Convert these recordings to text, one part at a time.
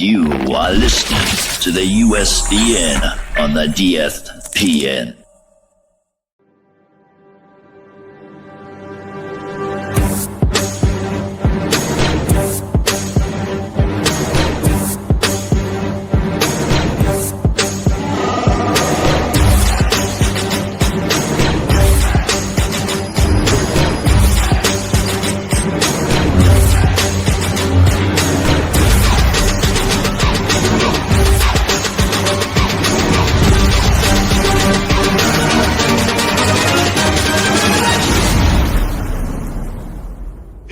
You are listening to the USDN on the DFPN.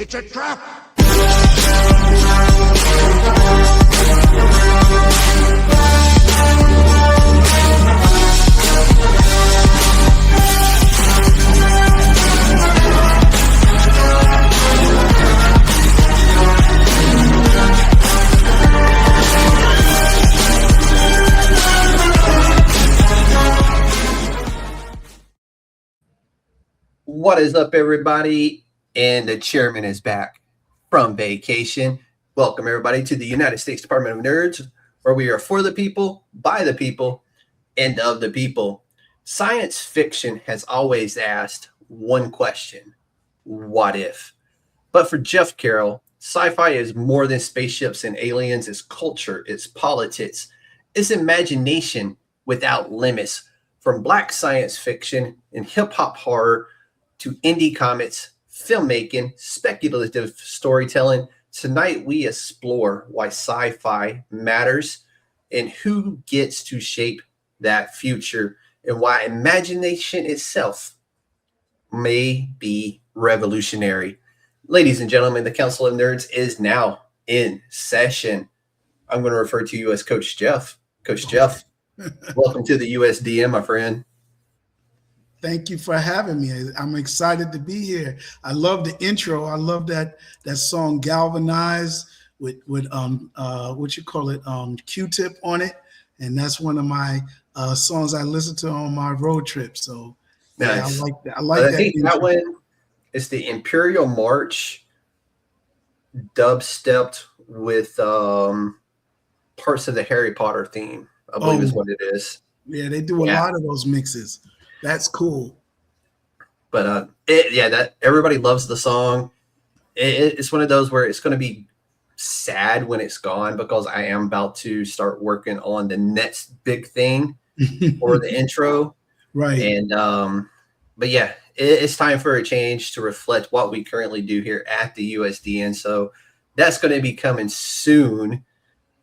It's a trap! What is up, everybody? And the chairman is back from vacation. Welcome, everybody, to the United States Department of Nerds, where we are for the people, by the people, and of the people. Science fiction has always asked one question: what if? But for Jeff Carroll, sci-fi is more than spaceships and aliens. It's culture, it's politics, it's imagination without limits. From black science fiction and hip-hop horror to indie comics, filmmaking, speculative storytelling, tonight we explore why sci-fi matters and who gets to shape that future, and why imagination itself may be revolutionary. Ladies and gentlemen, the Council of Nerds is now in session. I'm going to refer to you as Coach Jeff. Coach Jeff, welcome to the USDN, my friend. Thank you for having me. I'm excited to be here. I love the intro. I love that song "Galvanize" with what you call it, Q-Tip on it, and that's one of my songs I listen to on my road trip. So nice. Yeah, I like that. I think that one is the Imperial March dubstepped with parts of the Harry Potter theme, I believe is what it is. Yeah, they do a lot of those mixes. That's cool. But that everybody loves the song. It's one of those where it's going to be sad when it's gone, because I am about to start working on the next big thing for the intro. Right. And but yeah, it's time for a change to reflect what we currently do here at the USDN. So that's going to be coming soon.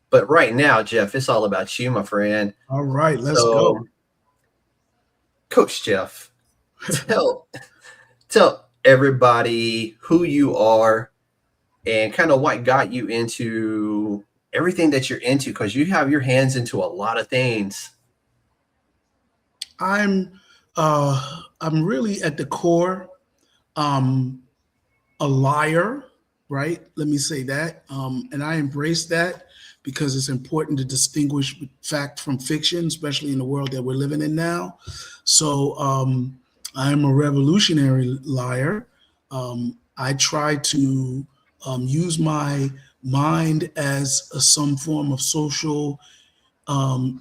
But right now, Jeff, it's all about you, my friend. All right, let's go. Coach Jeff, tell everybody who you are and kind of what got you into everything that you're into, because you have your hands into a lot of things. I'm really at the core a liar, right? Let me say that, and I embrace that because it's important to distinguish fact from fiction, especially in the world that we're living in now. So I'm a revolutionary liar. I try to use my mind as some form of social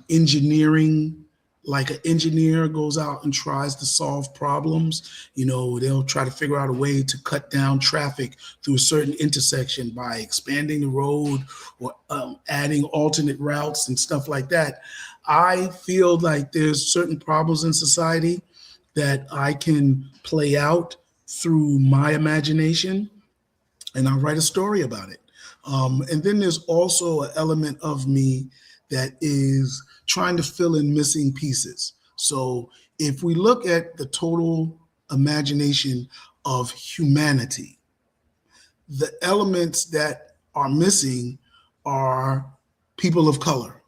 engineering. Like an engineer goes out and tries to solve problems, they'll try to figure out a way to cut down traffic through a certain intersection by expanding the road or adding alternate routes and stuff like that. I feel like there's certain problems in society that I can play out through my imagination, and I'll write a story about it. And then there's also an element of me that is trying to fill in missing pieces. So if we look at the total imagination of humanity, the elements that are missing are people of color.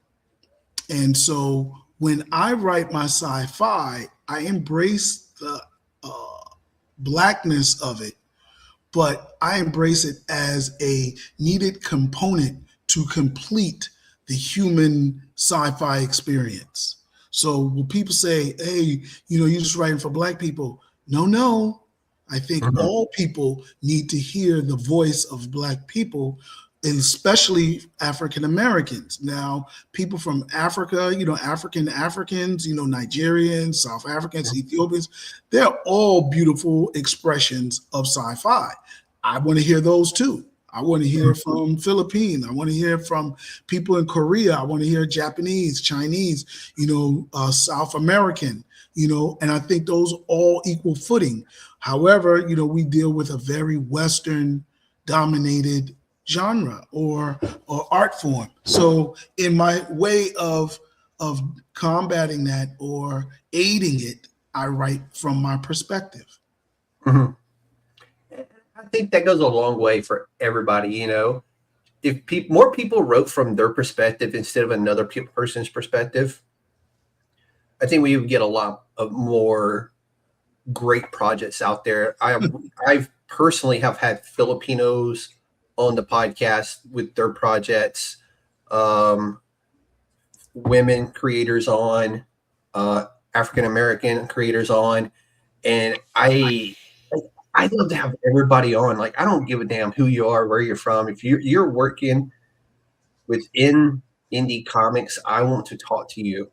And so when I write my sci-fi, I embrace the blackness of it, but I embrace it as a needed component to complete the human sci-fi experience. So when people say, hey, you're just writing for Black people. No. I think all people need to hear the voice of Black people especially African Americans. Now, people from Africa, Africans, Nigerians, South Africans, Ethiopians, they're all beautiful expressions of sci-fi. I want to hear those too. I want to hear from Philippines. I want to hear from people in Korea. I want to hear Japanese, Chinese, South American, and I think those all equal footing. However, we deal with a very Western dominated genre or art form. So in my way of combating that or aiding it, I write from my perspective. Mm-hmm. I think that goes a long way for everybody. If more people wrote from their perspective instead of another person's perspective, I think we would get a lot of more great projects out there. I personally have had Filipinos on the podcast with their projects, women creators on, African-American creators on. And I love to have everybody on. Like, I don't give a damn who you are, where you're from. If you're working within indie comics, I want to talk to you.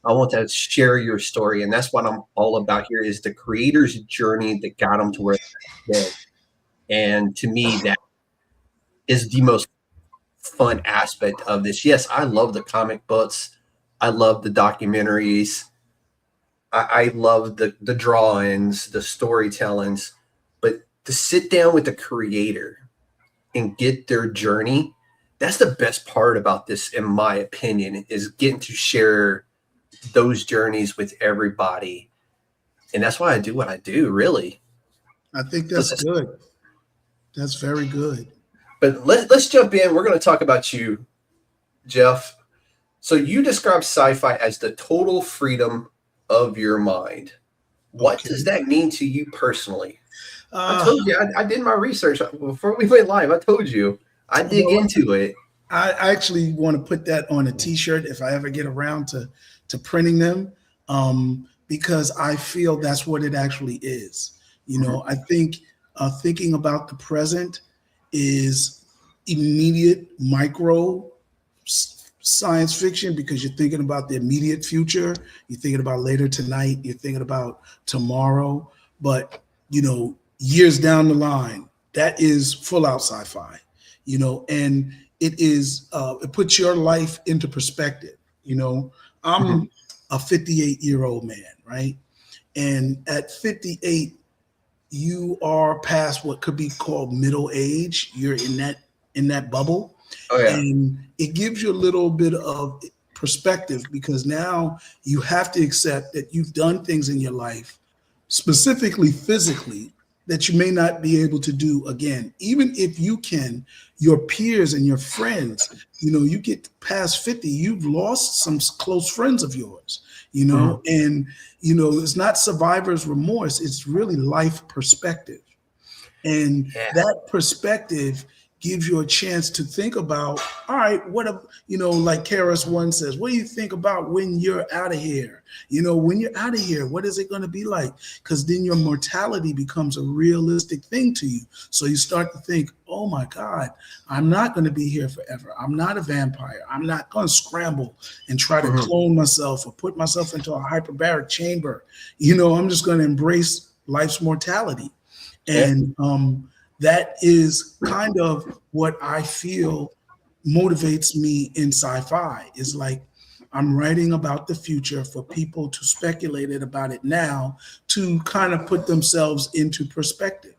I want to share your story. And that's what I'm all about here, is the creator's journey that got them to where they're at. And to me, that is the most fun aspect of this. Yes, I love the comic books. I love the documentaries. I love the drawings, the storytellings. But to sit down with the creator and get their journey, that's the best part about this, in my opinion, is getting to share those journeys with everybody. And that's why I do what I do, really. I think that's good. That's very good. But let's jump in. We're going to talk about you, Jeff. So you describe sci-fi as the total freedom of your mind. What does that mean to you personally? I told you, I did my research before we went live. I told you, I dig into it. I actually want to put that on a t-shirt if I ever get around to printing them, because I feel that's what it actually is. I think thinking about the present is immediate micro science fiction, because you're thinking about the immediate future. You're thinking about later tonight. You're thinking about tomorrow. But, years down the line, that is full out sci-fi, and it is, it puts your life into perspective. I'm a 58-year-old man, right? And at 58, you are past what could be called middle age. You're in that bubble. Oh, yeah. And it gives you a little bit of perspective, because now you have to accept that you've done things in your life, specifically physically, that you may not be able to do again. Even if you can, your peers and your friends, you get past 50, you've lost some close friends of yours, and, it's not survivor's remorse. It's really life perspective. And that perspective gives you a chance to think about, all right, like KRS-One says, what do you think about when you're out of here? When you're out of here, what is it going to be like? Because then your mortality becomes a realistic thing to you. So you start to think, oh my God, I'm not going to be here forever. I'm not a vampire. I'm not going to scramble and try to clone myself or put myself into a hyperbaric chamber. I'm just going to embrace life's mortality. And, that is kind of what I feel motivates me in sci-fi. Is like, I'm writing about the future for people to speculate about it now, to kind of put themselves into perspective.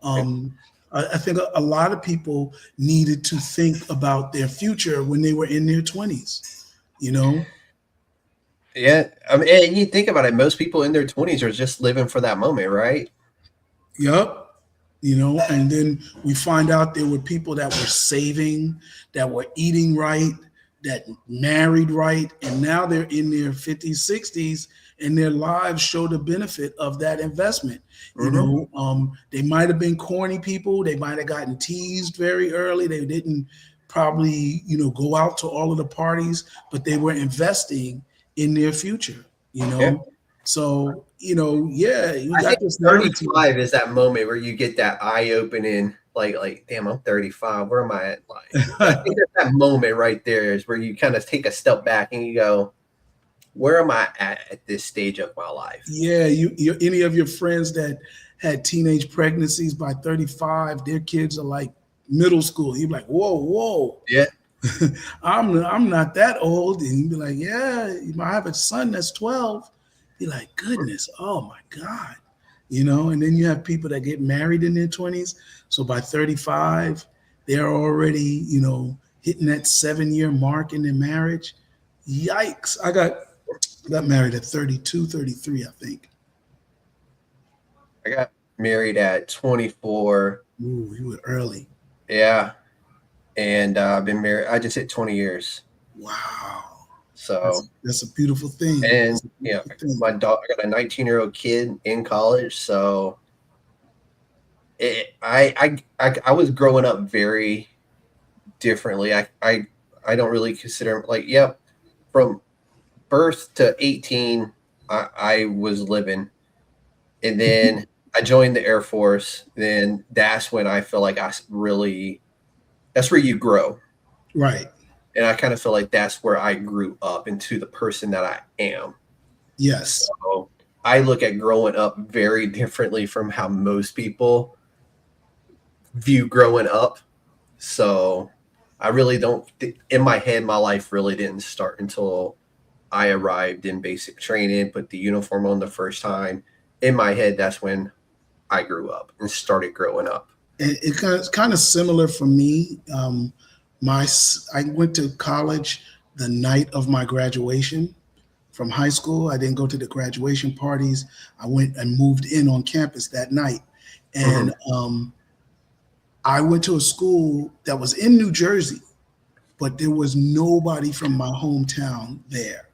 I think a lot of people needed to think about their future when they were in their 20s, Yeah. I mean, and you think about it, most people in their 20s are just living for that moment, right? Yep. And then we find out there were people that were saving, that were eating right, that married right, and now they're in their 50s, 60s, and their lives show the benefit of that investment. They might have been corny people. They might have gotten teased very early. They didn't probably, go out to all of the parties, but they were investing in their future, So, you got this 35 is that moment where you get that eye-opening, like, damn, I'm 35. Where am I at? Like, I think that moment right there is where you kind of take a step back and you go, where am I at this stage of my life? Yeah, you any of your friends that had teenage pregnancies by 35, their kids are like middle school. You're like, whoa. Yeah. I'm not that old. And you'd be like, yeah, I have a son that's 12. You're like, goodness, oh my God. And then you have people that get married in their 20s. So by 35, they're already, hitting that 7-year mark in their marriage. Yikes. I got married at 32, 33, I think. I got married at 24. Ooh, you were early. Yeah. And I've been married. I just hit 20 years. Wow. So that's a beautiful thing. And my daughter, I got a 19-year-old kid in college. So I was growing up very differently. I don't really consider from birth to 18, I was living, and then I joined the Air Force. Then that's when I feel like that's where you grow. Right. And I kind of feel like that's where I grew up into the person that I am. Yes. So I look at growing up very differently from how most people view growing up. So I really don't, in my head, my life really didn't start until I arrived in basic training, put the uniform on the first time. In my head, that's when I grew up and started growing up. It's kind of similar for me. I went to college the night of my graduation from high school. I didn't go to the graduation parties. I went and moved in on campus that night. And I went to a school that was in New Jersey, but there was nobody from my hometown there.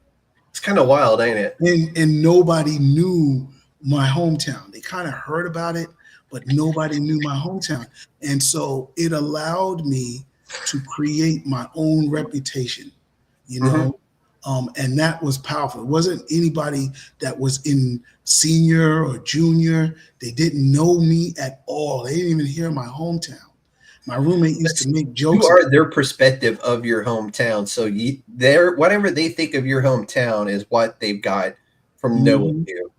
It's kind of wild, ain't it? And nobody knew my hometown. They kind of heard about it, but nobody knew my hometown. And so it allowed me to create my own reputation, and that was powerful. It wasn't anybody that was in senior or junior. They didn't know me at all. They didn't even hear my hometown. My roommate used to make jokes. You are their perspective of your hometown. So whatever they think of your hometown is what they've got from knowing you.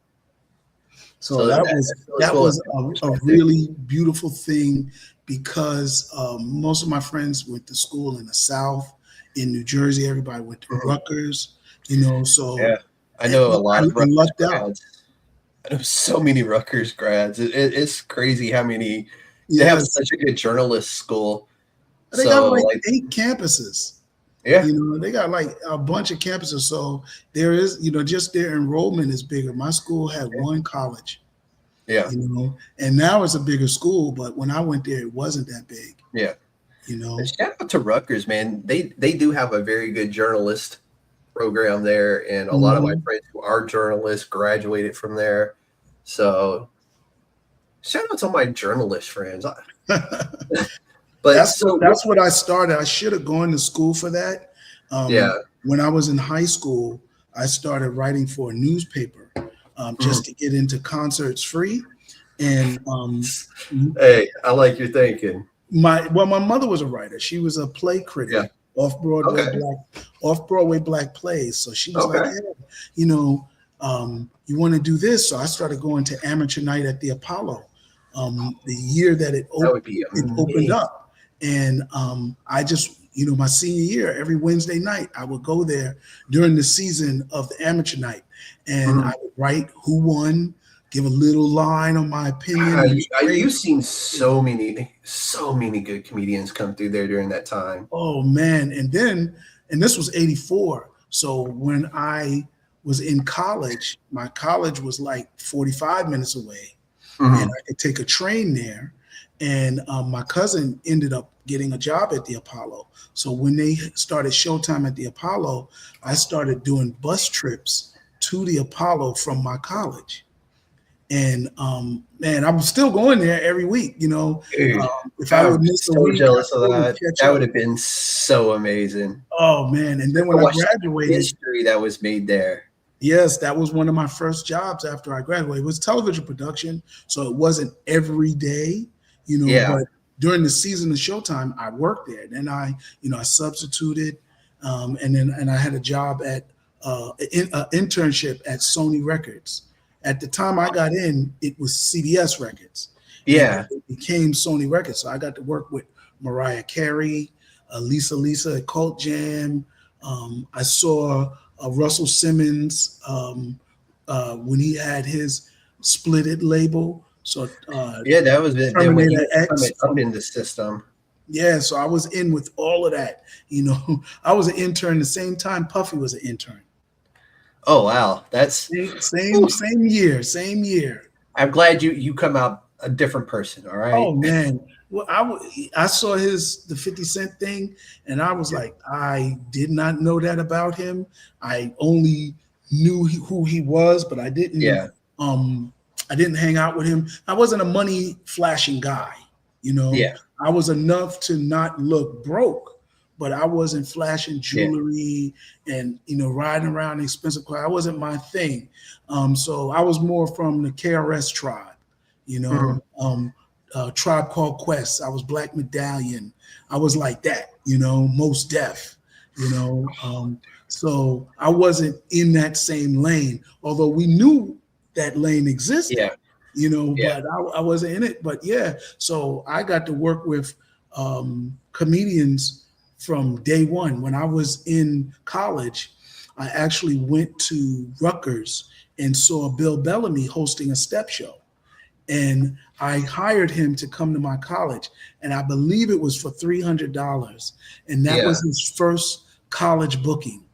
So that was a really beautiful thing, because most of my friends went to school in the South. In New Jersey, everybody went to Rutgers, so yeah, I know a lot of Rutgers grads. I know so many Rutgers grads. It's crazy how many. They have such a good journalist school. They got like 8 campuses. Yeah. They got like a bunch of campuses. So there is, just their enrollment is bigger. My school had one college. Yeah. And now it's a bigger school, but when I went there, it wasn't that big. Yeah. Shout out to Rutgers, man. They do have a very good journalist program there, and a lot of my friends who are journalists graduated from there. So shout out to my journalist friends. But that's what I started. I should have gone to school for that. When I was in high school, I started writing for a newspaper just to get into concerts free. And hey, I like your thinking. My mother was a writer. She was a play critic, off-Broadway black plays. So she was like, hey, you want to do this? So I started going to amateur night at the Apollo the year that it opened up. And I just, my senior year, every Wednesday night, I would go there during the season of the amateur night. And I would write who won, give a little line on my opinion. You've seen so many good comedians come through there during that time. Oh man. And this was 1984. So when I was in college, my college was like 45 minutes away, and I could take a train there. And my cousin ended up getting a job at the Apollo. So when they started Showtime at the Apollo, I started doing bus trips to the Apollo from my college. And man, I'm still going there every week. If I would miss a week, jealous of that. That would have been so amazing. Oh man! And then when I graduated, history that was made there. Yes, that was one of my first jobs after I graduated. It was television production, so it wasn't every day, but during the season of Showtime, I worked there. Then I substituted, and I had a job at internship at Sony Records. At the time I got in, it was CBS Records. Yeah. It became Sony Records. So I got to work with Mariah Carey, Lisa at Cult Jam. I saw Russell Simmons when he had his Split It label. So that was it. Terminator X up in the system. Yeah, so I was in with all of that. I was an intern the same time Puffy was an intern. Oh wow, that's same year. I'm glad you come out a different person. All right. Oh man, well I saw the 50 Cent thing, and I was like, I did not know that about him. I only knew who he was, but I didn't. Yeah. I didn't hang out with him. I wasn't a money flashing guy. Yeah. I was enough to not look broke, but I wasn't flashing jewelry and riding around in expensive cars. That wasn't my thing. So I was more from the KRS tribe, Tribe Called Quest. I was Black Medallion. I was like that, Most Def, so I wasn't in that same lane, although we knew that lane existed. Yeah. But I wasn't in it. But so I got to work with comedians from day one. When I was in college, I actually went to Rutgers and saw Bill Bellamy hosting a step show. And I hired him to come to my college. And I believe it was for $300. And that was his first college booking.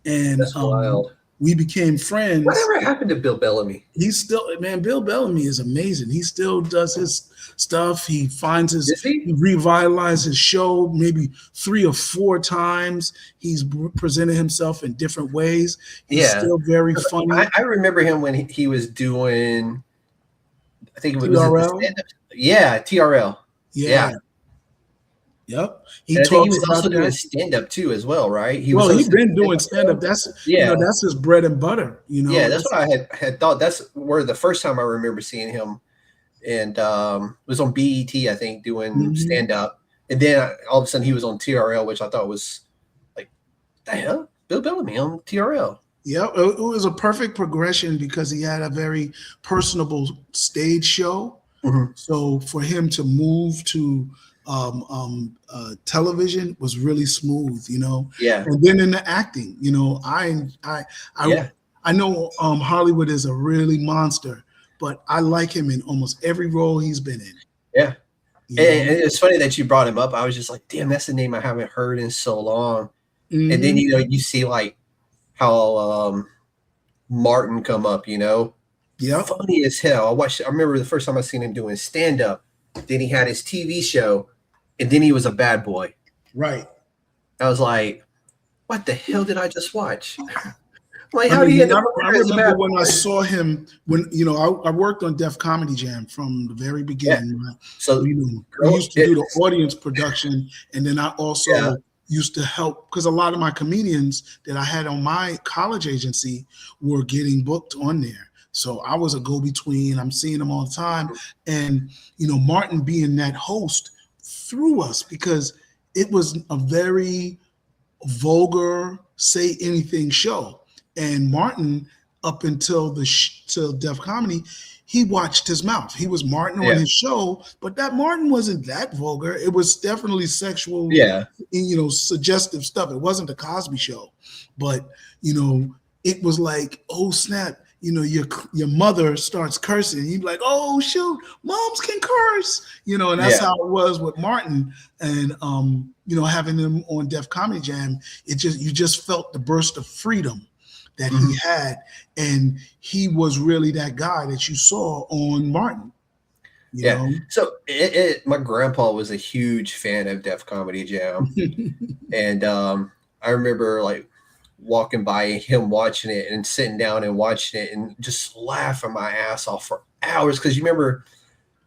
And that's wild. We became friends. Whatever happened to Bill Bellamy? He's still, Bill Bellamy is amazing. He still does his stuff. He finds he revitalized his show maybe 3 or 4 times. He's presented himself in different ways. He's still very funny. I remember him when he was doing, I think it was TRL. TRL. Yeah. Yep. He was also doing stand-up too, as well, right? He's been doing stand-up. That's that's his bread and butter. Yeah, that's what I had thought. That's where the first time I remember seeing him, and it was on BET, I think, doing stand-up. And then all of a sudden he was on TRL, which I thought was like, the hell, Bill Bellamy on TRL. Yeah, it was a perfect progression because he had a very personable stage show. Mm-hmm. So for him to move to television was really smooth, and then in the acting, I know Hollywood is a really monster, but I like him in almost every role he's been in. And it's funny that you brought him up. I was just like, damn, that's the name I haven't heard in so long. Mm-hmm. And then you see like how Martin come up, funny as hell. I remember the first time I seen him doing stand-up. Then he had his TV show, and then he was a bad boy. Right. I was like, what the hell did I just watch? Like, how do you? I remember when I saw him when I worked on Def Comedy Jam from the very beginning. Yeah. So we used to do the audience production, and then I also used to help because a lot of my comedians that I had on my college agency were getting booked on there. So I was a go-between. I'm seeing them all the time. And, Martin being that host threw us because it was a very vulgar, say anything show. And Martin, up until till Def Comedy, he watched his mouth. He was Martin on his show, but that Martin wasn't that vulgar. It was definitely sexual, suggestive stuff. It wasn't the Cosby Show, but, it was like, oh, snap. Your mother starts cursing. You'd be like, oh, shoot, moms can curse, and that's how it was with Martin. And, having him on Def Comedy Jam, you just felt the burst of freedom that he had. And he was really that guy that you saw on Martin. You know? So my grandpa was a huge fan of Def Comedy Jam. And I remember like walking by him watching it and sitting down and watching it and just laughing my ass off for hours. Because you remember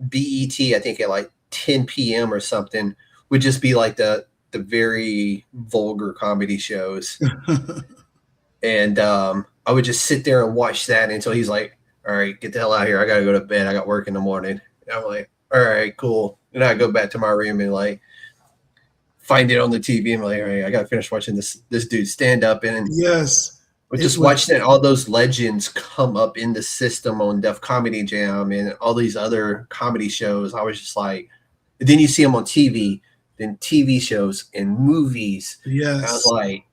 BET, I think at like 10 p.m. or something, would just be like the very vulgar comedy shows. And I would just sit there and watch that until he's like, all right, get the hell out of here. I got to go to bed. I got work in the morning. And I'm like, all right, cool. And I go back to my room and like find it on the TV. And I'm like, all right, I got to finish watching this dude stand up. And Yes. just watching all those legends come up in the system on Def Comedy Jam and all these other comedy shows. I was just like, then you see them on TV, then TV shows and movies. Yes. And I was like,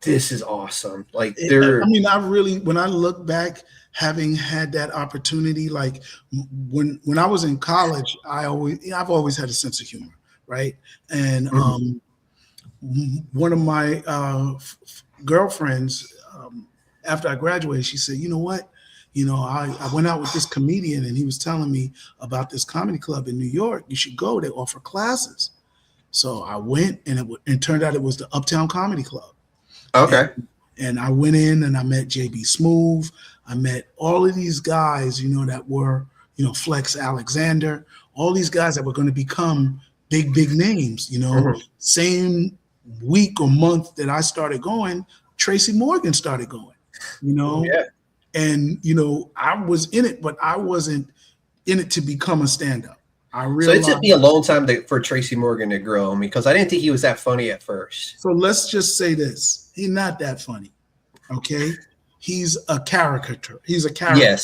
this is awesome. Like I really, when I look back, having had that opportunity, like when I was in college, I've always had a sense of humor, right? And one of my girlfriends, after I graduated, she said, you know what? I went out with this comedian and he was telling me about this comedy club in New York. You should go. They offer classes. So I went and it turned out it was the Uptown Comedy Club. Okay. And I went in and I met JB Smoove. I met all of these guys, that were, Flex Alexander, all these guys that were going to become big names, Same week or month that I started going, Tracy Morgan started going, Yeah. And, I was in it, but I wasn't in it to become a stand-up. I So realized, it took me a long time for Tracy Morgan to grow on me because I didn't think he was that funny at first. so let's just say this. He's not that funny. Okay. He's a caricature. He's a character.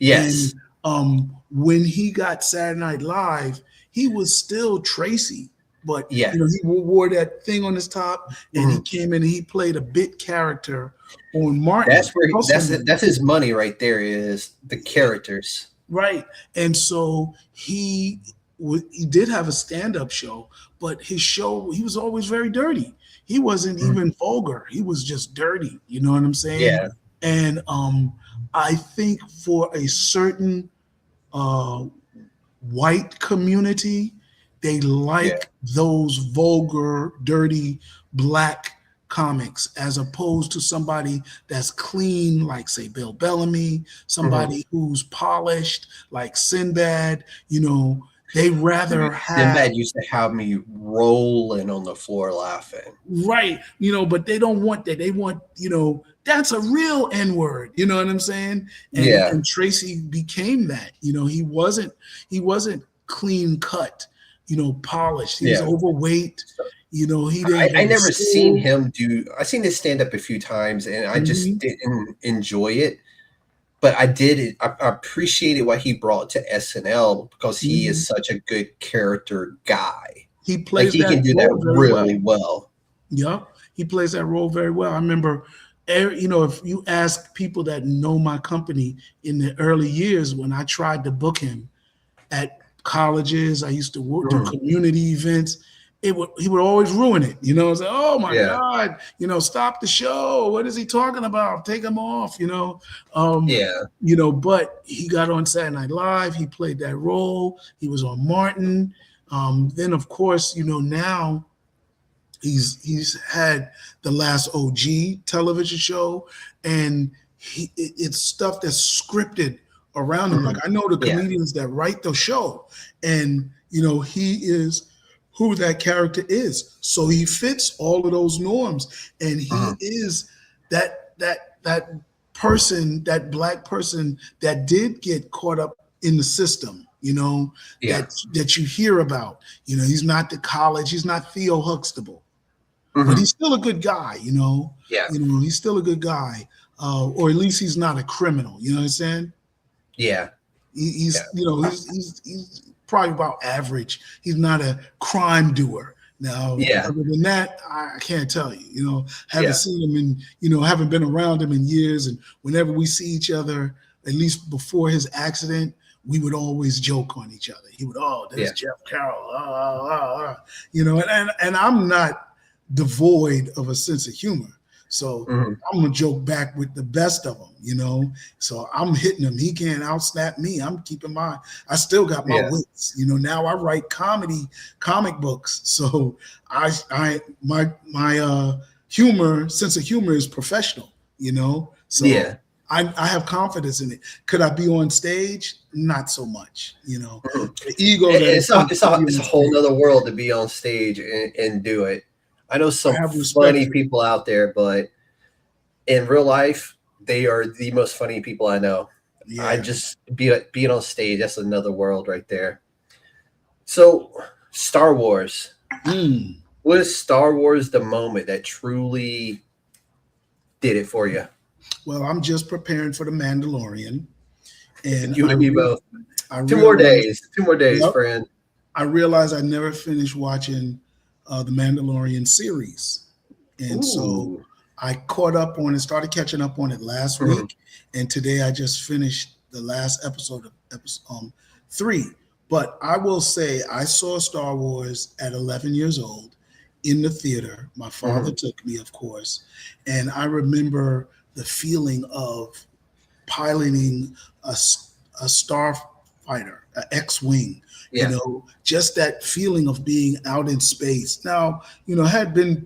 Yes. And when he got Saturday Night Live, he was still Tracy, but he wore that thing on his top, and he came in and he played a bit character on Martin. That's his money right there, is the characters. Right. And so he did have a stand-up show, but his show, he was always very dirty. He wasn't even vulgar. He was just dirty. You know what I'm saying? Yeah. And I think for a certain white community, they like those vulgar, dirty black comics, as opposed to somebody that's clean, like say Bill Bellamy, somebody who's polished, like Sinbad. They rather have. Sinbad used to have me rolling on the floor laughing. Right. But they don't want that. They want, that's a real N-word. You know what I'm saying? And Tracy became that. He wasn't clean cut, polished. He was overweight. He didn't. I never seen him I seen his stand up a few times and I just didn't enjoy it. But I appreciated what he brought to SNL because he is such a good character guy. He plays he can do that really well. Yeah, he plays that role very well. I remember, if you ask people that know my company in the early years when I tried to book him at colleges, I used to do community events. He would always ruin it, say, oh my God, stop the show. What is he talking about? Take him off, but he got on Saturday Night Live. He played that role. He was on Martin. Then of course, now he's had The Last OG television show, and it's stuff that's scripted around him. Like I know the comedians that write the show, and he is who that character is. So he fits all of those norms. And he is that person, that black person that did get caught up in the system, that you hear about. He's not the college, he's not Theo Huxtable. But he's still a good guy, he's still a good guy. Or at least he's not a criminal, you know what I'm saying? Yeah. He's probably about average. He's not a crime doer. Now, other than that, I can't tell you. Haven't seen him in, haven't been around him in years. And whenever we see each other, at least before his accident, we would always joke on each other. He would, there's Jeff Carroll, and I'm not devoid of a sense of humor. So I'm gonna joke back with the best of them, So I'm hitting him. He can't outsnap me. I'm keeping I still got my wits. Now I write comic books. So my sense of humor is professional, So I have confidence in it. Could I be on stage? Not so much, The ego. It's a whole nother world to be on stage and do it. I know some funny people out there, but in real life, they are the most funny people I know. I Yeah. just being on stage, that's another world right there. So Star Wars. Mm. Was Star Wars the moment that truly did it for you? Well, I'm just preparing for the Mandalorian, and You and me both. I Two more realized, days, yep, friend. I realized I never finished watching the Mandalorian series, and so Ooh. I caught up on it, started catching up on it last Mhm. week, and today I just finished the last episode of episode 3. But I will say I saw Star Wars at 11 years old in the theater. My father took me, of course, and I remember the feeling of piloting a starfighter, an X-wing. Yeah. Just that feeling of being out in space. Now, had been,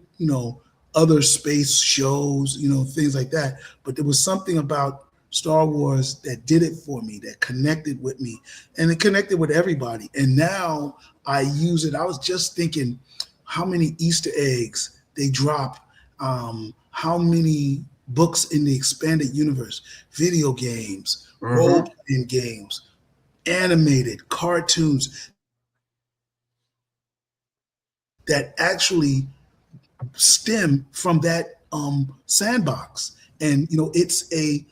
other space shows, things like that, but there was something about Star Wars that did it for me, that connected with me, and it connected with everybody. And now I use it. I was just thinking how many Easter eggs they drop, how many books in the expanded universe, video games, role-playing games, animated cartoons that actually stem from that sandbox. And it's a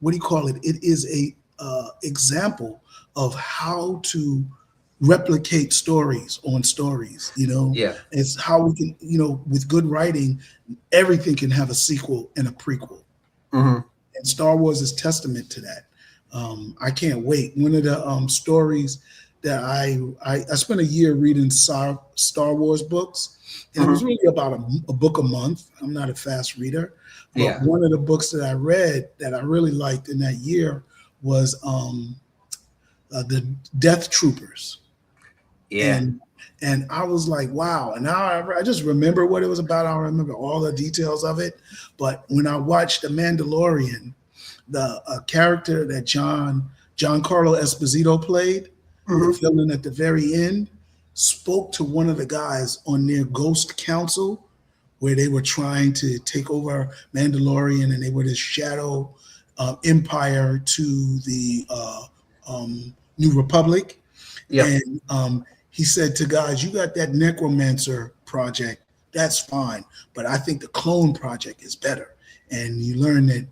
what do you call it? It is a example of how to replicate stories on stories. Yeah. It's how we can, with good writing, everything can have a sequel and a prequel. Mhm. And Star Wars is testament to that. I can't wait. One of the stories that I spent a year reading Star Wars books, and it was really about a book a month. I'm not a fast reader, but Yeah. one of the books that I read that I really liked in that year was the Death Troopers. Yeah. And I was like, wow. And now I just remember what it was about. I don't remember all the details of it. But when I watched The Mandalorian, the character that Giancarlo Esposito played, the villain at the very end, spoke to one of the guys on their Ghost Council, where they were trying to take over Mandalorian, and they were this shadow empire to the New Republic. Yeah. And he said to guys, you got that Necromancer project, that's fine, but I think the clone project is better. And you learn that,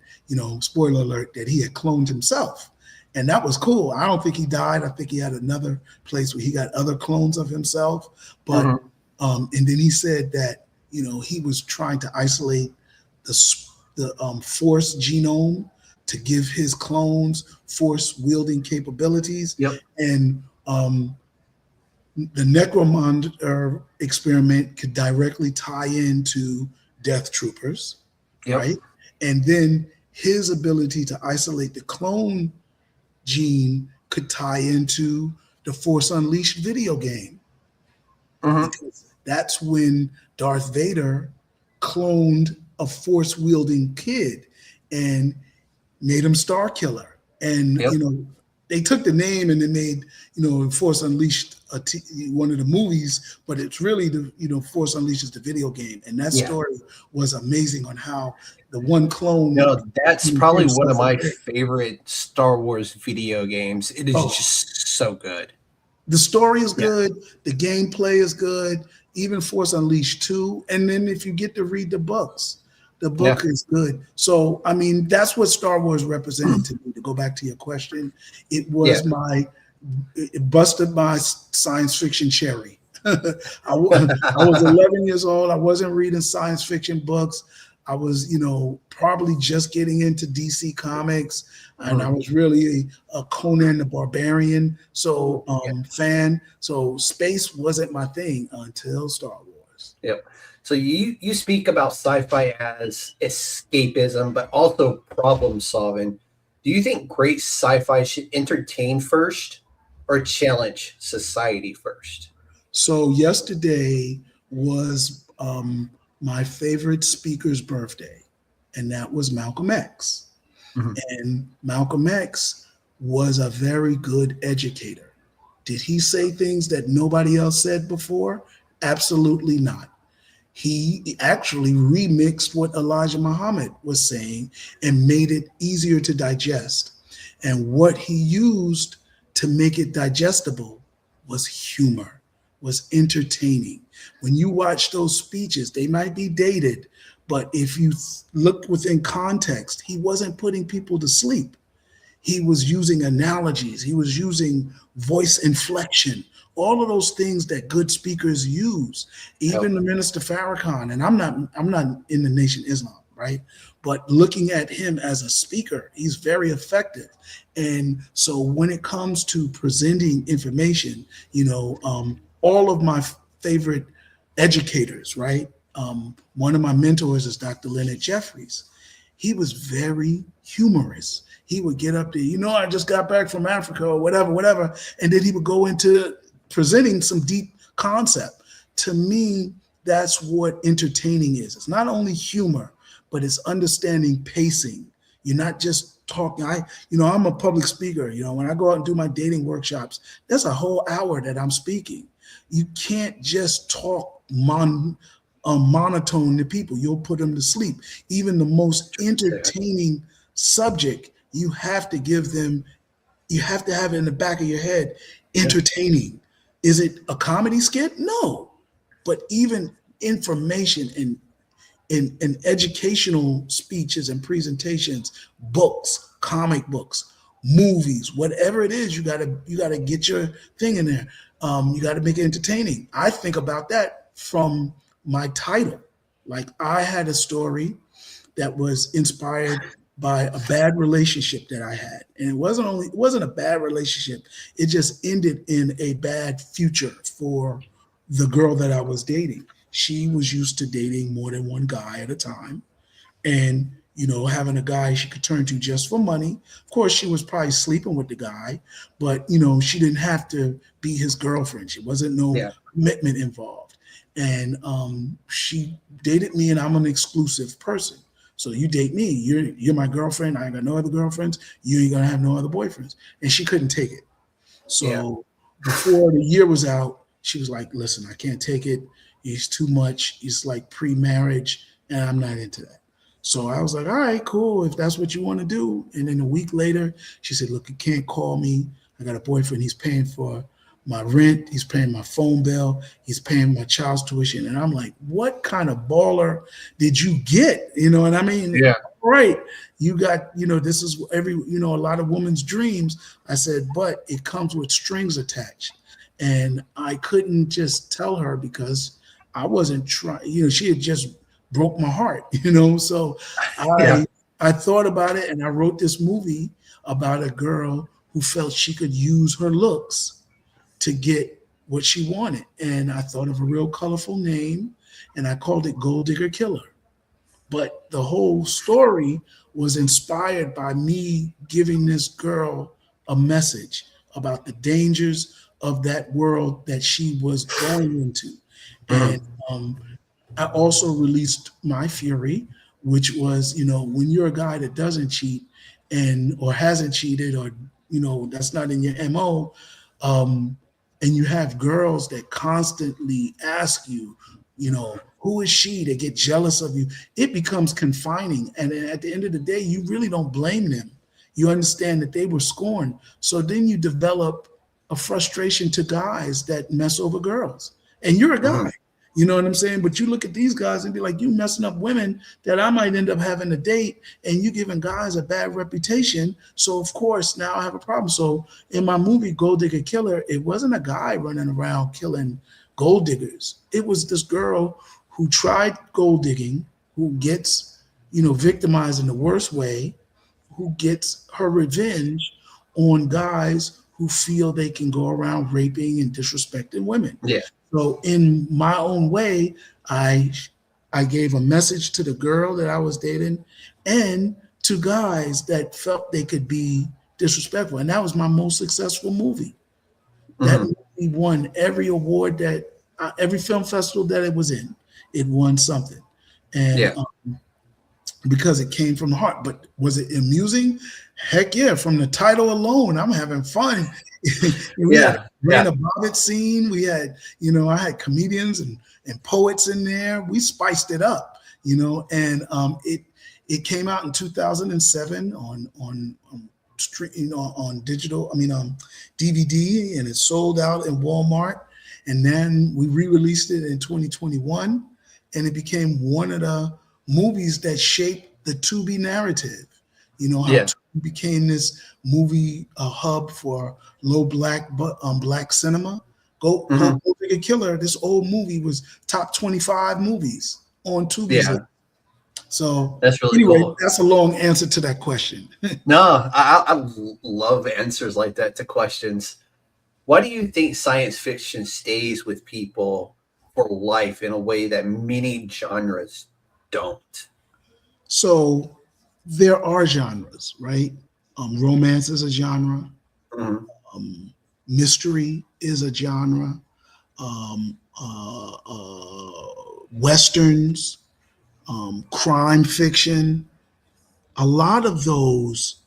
spoiler alert, that he had cloned himself. And that was cool. I don't think he died. I think he had another place where he got other clones of himself. But and then he said that, he was trying to isolate the Force genome to give his clones Force wielding capabilities. Yep. And the Necromancer experiment could directly tie into Death Troopers, right? And then his ability to isolate the clone gene could tie into the Force Unleashed video game. Because that's when Darth Vader cloned a Force-wielding kid and made him Star Killer. And, they took the name and they made, Force Unleashed one of the movies, but it's really the Force Unleashed is the video game. And that story was amazing on how the one clone. That's probably one of my favorite Star Wars video games. It is just so good. The story is good. The gameplay is good. Even Force Unleashed 2. And then if you get to read the books, the book is good. So, I mean, that's what Star Wars represented to me. To go back to your question, it was it busted my science fiction cherry. I was 11 years old. I wasn't reading science fiction books. I was, probably just getting into DC Comics, and I was really a Conan the Barbarian fan. So space wasn't my thing until Star Wars. Yep. So you speak about sci-fi as escapism, but also problem solving. Do you think great sci-fi should entertain first or challenge society first? So yesterday was my favorite speaker's birthday, and that was Malcolm X. And Malcolm X was a very good educator. Did he say things that nobody else said before? Absolutely not. He actually remixed what Elijah Muhammad was saying and made it easier to digest. And what he used to make it digestible was humor, was entertaining. When you watch those speeches, they might be dated, but if you look within context, he wasn't putting people to sleep. He was using analogies. He was using voice inflection, all of those things that good speakers use. Even the Minister Farrakhan, and I'm not in the Nation Islam, right? But looking at him as a speaker, he's very effective. And so when it comes to presenting information, all of my favorite educators, right? One of my mentors is Dr. Leonard Jeffries. He was very humorous. He would get up there, I just got back from Africa or whatever. And then he would go into presenting some deep concept. To me, that's what entertaining is. It's not only humor, but it's understanding pacing. You're not just talking. I'm a public speaker. When I go out and do my dating workshops, there's a whole hour that I'm speaking. You can't just talk monotone to people. You'll put them to sleep. Even the most entertaining subject, you have to have it in the back of your head, entertaining. Is it a comedy skit? No. But even information in educational speeches and presentations, books, comic books, movies, whatever it is, you gotta get your thing in there. You gotta make it entertaining. I think about that from my title. Like, I had a story that was inspired by a bad relationship that I had. And it wasn't a bad relationship. It just ended in a bad future for the girl that I was dating. She was used to dating more than one guy at a time. And, having a guy she could turn to just for money. Of course, she was probably sleeping with the guy, but, she didn't have to be his girlfriend. She wasn't no commitment involved. And she dated me, and I'm an exclusive person. So you date me, you're my girlfriend. I ain't got no other girlfriends. You ain't gonna have no other boyfriends. And she couldn't take it. So before the year was out, she was like, listen, I can't take it. It's too much. It's like pre-marriage, and I'm not into that. So I was like, all right, cool, if that's what you want to do. And then a week later, she said, look, you can't call me. I got a boyfriend. He's paying for my rent. He's paying my phone bill. He's paying my child's tuition. And I'm like, what kind of baller did you get? You know what I mean? Yeah. Right. You got, this is a lot of women's dreams. I said, but it comes with strings attached. And I couldn't just tell her because I wasn't trying, she had just broke my heart, So I thought about it, and I wrote this movie about a girl who felt she could use her looks to get what she wanted. And I thought of a real colorful name, and I called it Gold Digger Killer. But the whole story was inspired by me giving this girl a message about the dangers of that world that she was going into. And I also released My Fury, which was, when you're a guy that doesn't cheat or hasn't cheated, or, that's not in your MO, and you have girls that constantly ask you, who is she? They get jealous of you. It becomes confining. And at the end of the day, you really don't blame them. You understand that they were scorned. So then you develop a frustration to guys that mess over girls. And you're a guy. You know what I'm saying? But you look at these guys and be like, you messing up women that I might end up having a date, and you giving guys a bad reputation. So of course, now I have a problem. So in my movie, Gold Digger Killer, it wasn't a guy running around killing gold diggers. It was this girl who tried gold digging, who gets, victimized in the worst way, who gets her revenge on guys who feel they can go around raping and disrespecting women. Yeah. So in my own way, I gave a message to the girl that I was dating and to guys that felt they could be disrespectful. And that was my most successful movie. That movie won every award every film festival that it was in. It won something. And because it came from the heart. But was it amusing? Heck yeah. From the title alone, I'm having fun. We had a Raina Bobbitt scene. We had, I had comedians and poets in there. We spiced it up, and it came out in 2007 on on digital. DVD, and it sold out in Walmart. And then we re-released it in 2021, and it became one of the movies that shaped the Tubi narrative. You know how Tubi became this movie hub for low black cinema. Go Pick a Killer. This old movie was top 25 movies on Tubi. Yeah. So that's really cool. That's a long answer to that question. No, I love answers like that to questions. Why do you think science fiction stays with people for life in a way that many genres don't? So there are genres, right? Romance is a genre. Mystery is a genre. Westerns, crime fiction. A lot of those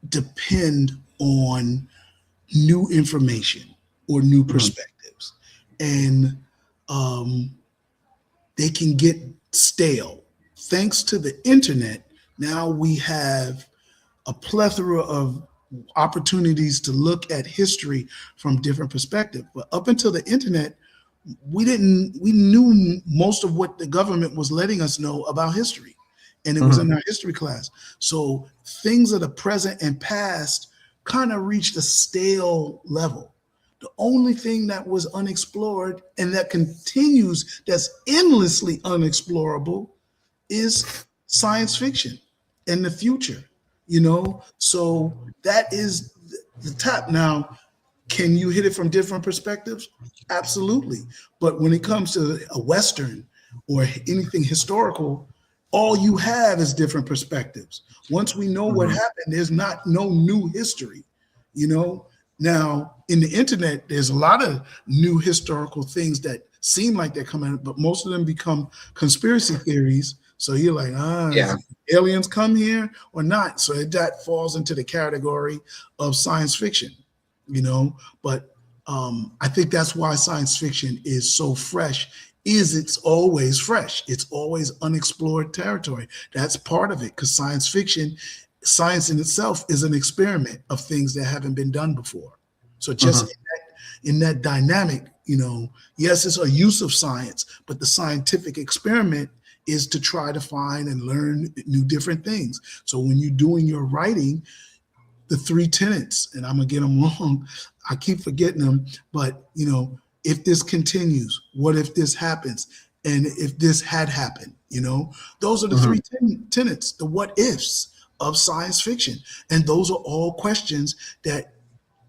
depend on new information or new perspectives, and they can get stale. Thanks to the internet, now we have a plethora of opportunities to look at history from different perspectives. But up until the internet, we knew most of what the government was letting us know about history, and it was in our history class. So things of the present and past kind of reached a stale level. The only thing that was unexplored and that continues, that's endlessly unexplorable, is science fiction and the future, you know? So that is the top. Now, can you hit it from different perspectives? Absolutely. But when it comes to a Western or anything historical, all you have is different perspectives. Once we know what happened, there's no new history, you know? Now, in the internet, there's a lot of new historical things that seem like they're coming, but most of them become conspiracy theories. So you're like, aliens come here or not? So that falls into the category of science fiction, you know? But I think that's why science fiction is so fresh. It's always fresh. It's always unexplored territory. That's part of it, because science in itself is an experiment of things that haven't been done before. So just in that dynamic, you know, yes, it's a use of science, but the scientific experiment is to try to find and learn new different things. So when you're doing your writing, the 3 tenets, and I'm gonna get them wrong, I keep forgetting them, but you know, if this continues, what if this happens? And if this had happened, you know, those are the 3 tenets, the what ifs of science fiction. And those are all questions that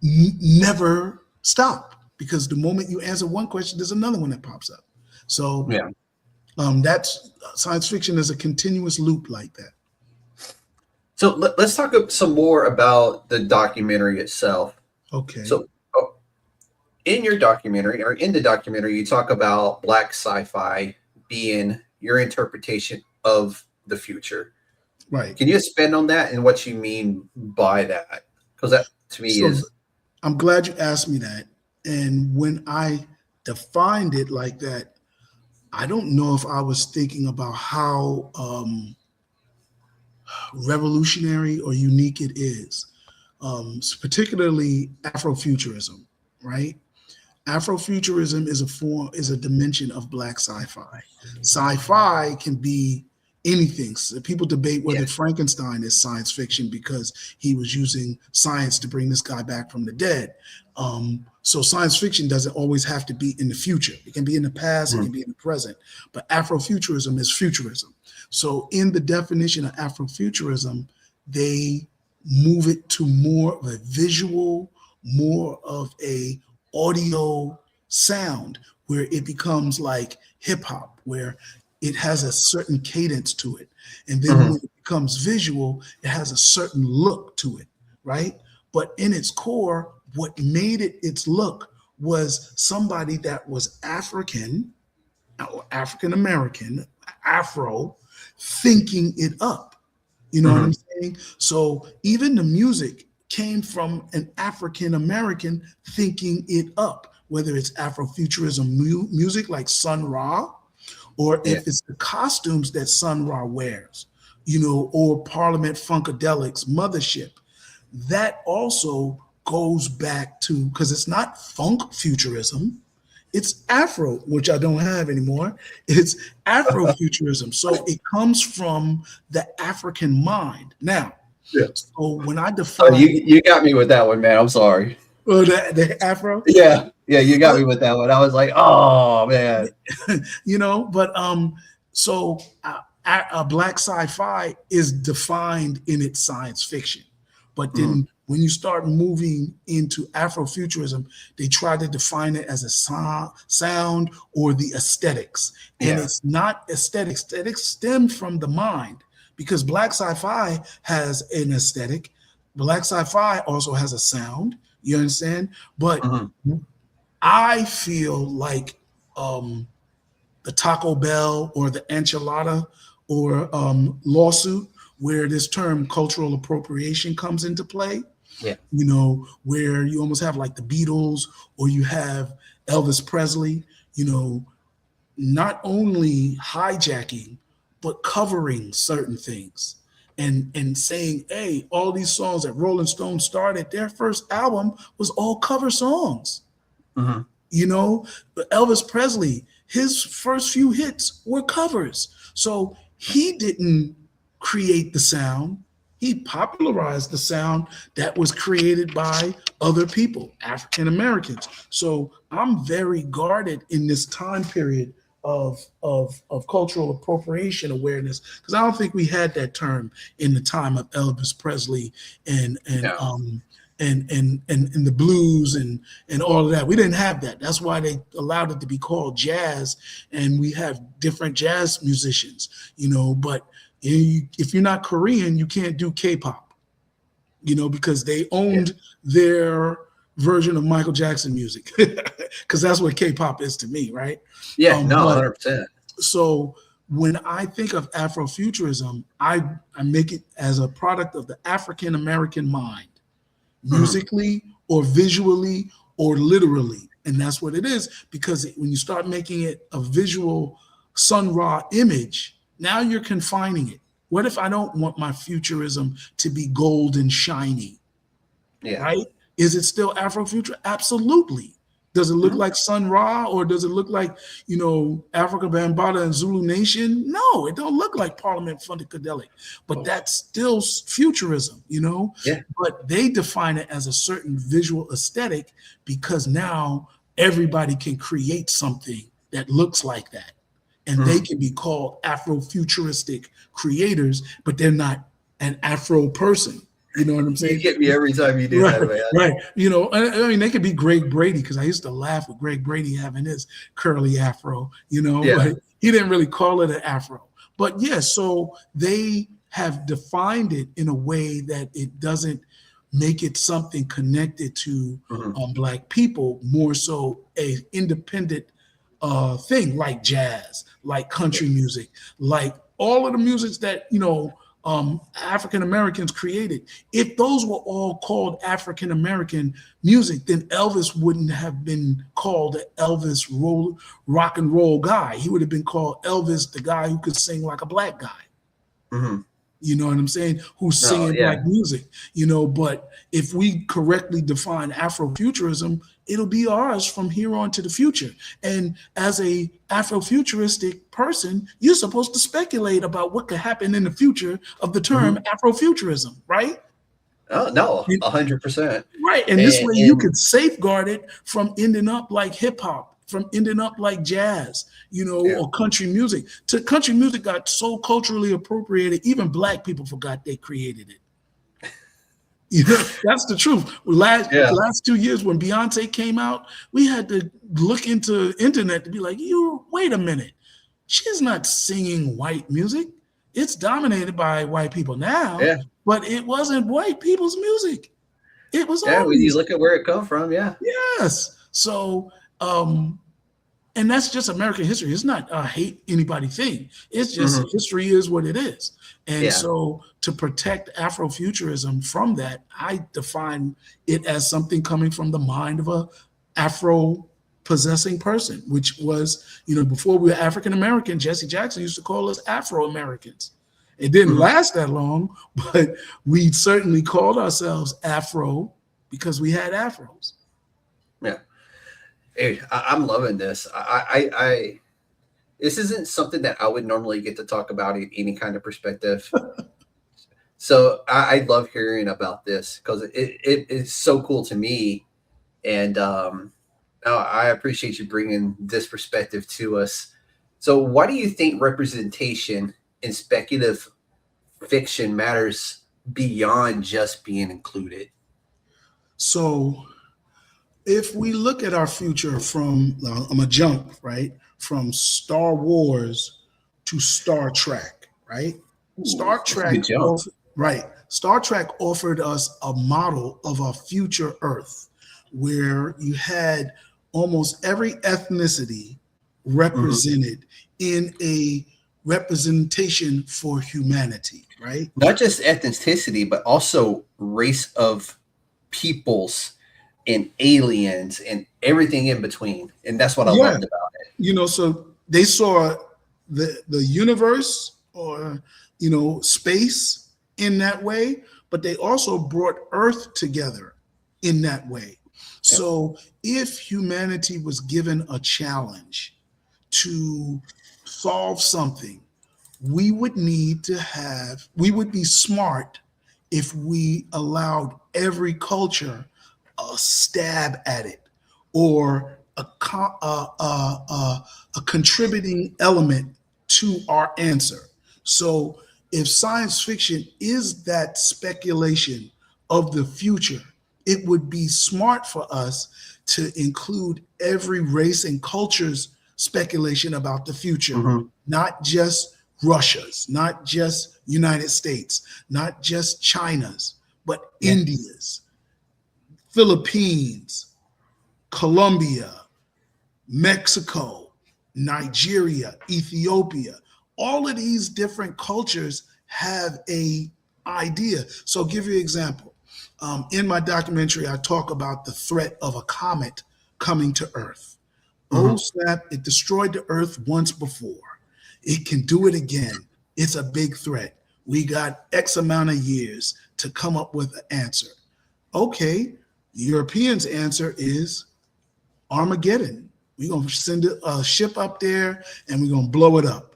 never stop, because the moment you answer one question, there's another one that pops up. So that's science fiction is a continuous loop like that. So let's talk some more about the documentary itself. Okay. So in your documentary, or in the documentary, you talk about black sci-fi being your interpretation of the future. Right. Can you expand on that and what you mean by that? Because that to me is... I'm glad you asked me that. And when I defined it like that, I don't know if I was thinking about how revolutionary or unique it is, particularly Afrofuturism, right? Afrofuturism is a dimension of black sci-fi. Sci-fi can be anything. So people debate whether Frankenstein is science fiction because he was using science to bring this guy back from the dead. So science fiction doesn't always have to be in the future. It can be in the past, it can be in the present. But Afrofuturism is futurism. So in the definition of Afrofuturism, they move it to more of a visual, more of a audio sound, where it becomes like hip hop, where it has a certain cadence to it. And then when it becomes visual, it has a certain look to it, right? But in its core, what made it its look was somebody that was African or African-American, Afro, thinking it up. You know what I'm saying? So even the music came from an African-American thinking it up, whether it's Afrofuturism music like Sun Ra, or if it's the costumes that Sun Ra wears, you know, or Parliament Funkadelic's Mothership. that also goes back to, because it's not funk futurism, it's Afro, which I don't have anymore. It's Afrofuturism. So it comes from the African mind. Now, so when I define, you got me with that one, man. I'm sorry. The Afro. Yeah, you got me with that one. I was like, oh man. But so black sci-fi is defined in its science fiction, but then when you start moving into Afrofuturism, they try to define it as a sound or the aesthetics. And it's not aesthetics. Aesthetics stem from the mind, because black sci-fi has an aesthetic. Black sci-fi also has a sound. You understand? But I feel like the Taco Bell or the enchilada or lawsuit, where this term cultural appropriation comes into play. Yeah. Where you almost have like the Beatles, or you have Elvis Presley, not only hijacking, but covering certain things and saying, hey, all these songs that Rolling Stone started, their first album was all cover songs. But Elvis Presley, his first few hits were covers. So he didn't create the sound. He popularized the sound that was created by other people, African Americans. So I'm very guarded in this time period of cultural appropriation awareness, because I don't think we had that term in the time of Elvis Presley and the blues and all of that. We didn't have that. That's why they allowed it to be called jazz, and we have different jazz musicians, but if you're not Korean, you can't do K-pop, because they owned their version of Michael Jackson music, because that's what K-pop is to me, right? 100%. So when I think of Afrofuturism, I make it as a product of the African American mind, musically or visually or literally. And that's what it is, because when you start making it a visual Sun Ra image, now you're confining it. What if I don't want my futurism to be gold and shiny? Right? Is it still Afrofuture? Absolutely. Does it look like Sun Ra, or does it look like, Africa Bambaataa and Zulu Nation? No, it don't look like Parliament Funkadelic, but that's still futurism, But they define it as a certain visual aesthetic, because now everybody can create something that looks like that. And they can be called Afrofuturistic creators, but they're not an Afro person. You know what I'm saying? You get me every time you do that, man. Right. I mean, they could be Greg Brady, because I used to laugh with Greg Brady having his curly afro, but he didn't really call it an afro. But so they have defined it in a way that it doesn't make it something connected to Black people, more so a independent thing, like jazz, like country music, like all of the music that African Americans created. If those were all called African American music, then Elvis wouldn't have been called an Elvis rock and roll guy. He would have been called Elvis, the guy who could sing like a Black guy. You know what I'm saying? Who's singing Black music, but if we correctly define Afrofuturism, it'll be ours from here on to the future. And as a Afrofuturistic person, you're supposed to speculate about what could happen in the future of the term Afrofuturism, right? Oh, no, 100%. Right. And this way you could safeguard it from ending up like hip hop, from ending up like jazz, or country music. Country music got so culturally appropriated, even Black people forgot they created it. That's the truth. Last 2 years when Beyonce came out, we had to look into internet to be like, wait a minute. She's not singing white music. It's dominated by white people now, but it wasn't white people's music. It was when you look at where it come from, Yes. So, and that's just American history. It's not a hate anybody thing. It's just history is what it is. And so to protect Afrofuturism from that, I define it as something coming from the mind of a Afro possessing person, which was, before we were African American, Jesse Jackson used to call us Afro Americans. It didn't last that long, but we certainly called ourselves Afro because we had afros. Yeah. Hey, I'm loving this. This isn't something that I would normally get to talk about in any kind of perspective. So I love hearing about this because it is so cool to me. And I appreciate you bringing this perspective to us. So why do you think representation in speculative fiction matters beyond just being included? So if we look at our future from, I'm going to jump, right? From Star Wars to Star Trek, right? Ooh, Star Trek, Star Trek offered us a model of a future Earth where you had almost every ethnicity represented in a representation for humanity, right? Not just ethnicity, but also race of peoples and aliens and everything in between. And that's what I loved about it. You know, so they saw the universe or, you know, space in that way, but they also brought Earth together in that way. So if humanity was given a challenge to solve something, we would be smart if we allowed every culture a stab at it or a contributing element to our answer. So if science fiction is that speculation of the future, it would be smart for us to include every race and culture's speculation about the future, not just Russia's, not just United States, not just China's, but India's, Philippines, Colombia, Mexico, Nigeria, Ethiopia. All of these different cultures have a idea. So I'll give you an example. In my documentary, I talk about the threat of a comet coming to Earth. Oh snap, it destroyed the Earth once before. It can do it again. It's a big threat. We got X amount of years to come up with an answer. Okay, the Europeans' answer is Armageddon. We're going to send a ship up there and we're going to blow it up.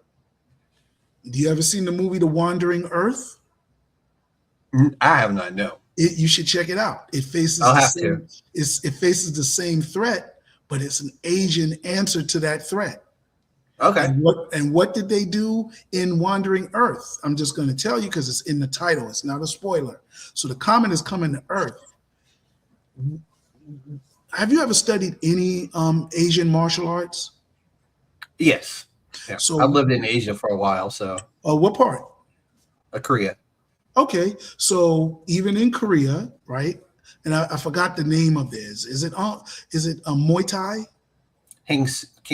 Do you ever seen the movie The Wandering Earth? I have not, no. You should check it out. It faces it faces the same threat, but it's an Asian answer to that threat. Okay. And what did they do in Wandering Earth? I'm just going to tell you because it's in the title. It's not a spoiler. So the comet is coming to Earth. Have you ever studied any Asian martial arts? Yes. Yeah. So I've lived in Asia for a while. So. What part? Korea. Okay, so even in Korea, right? And I forgot the name of this. Is it Muay Thai? King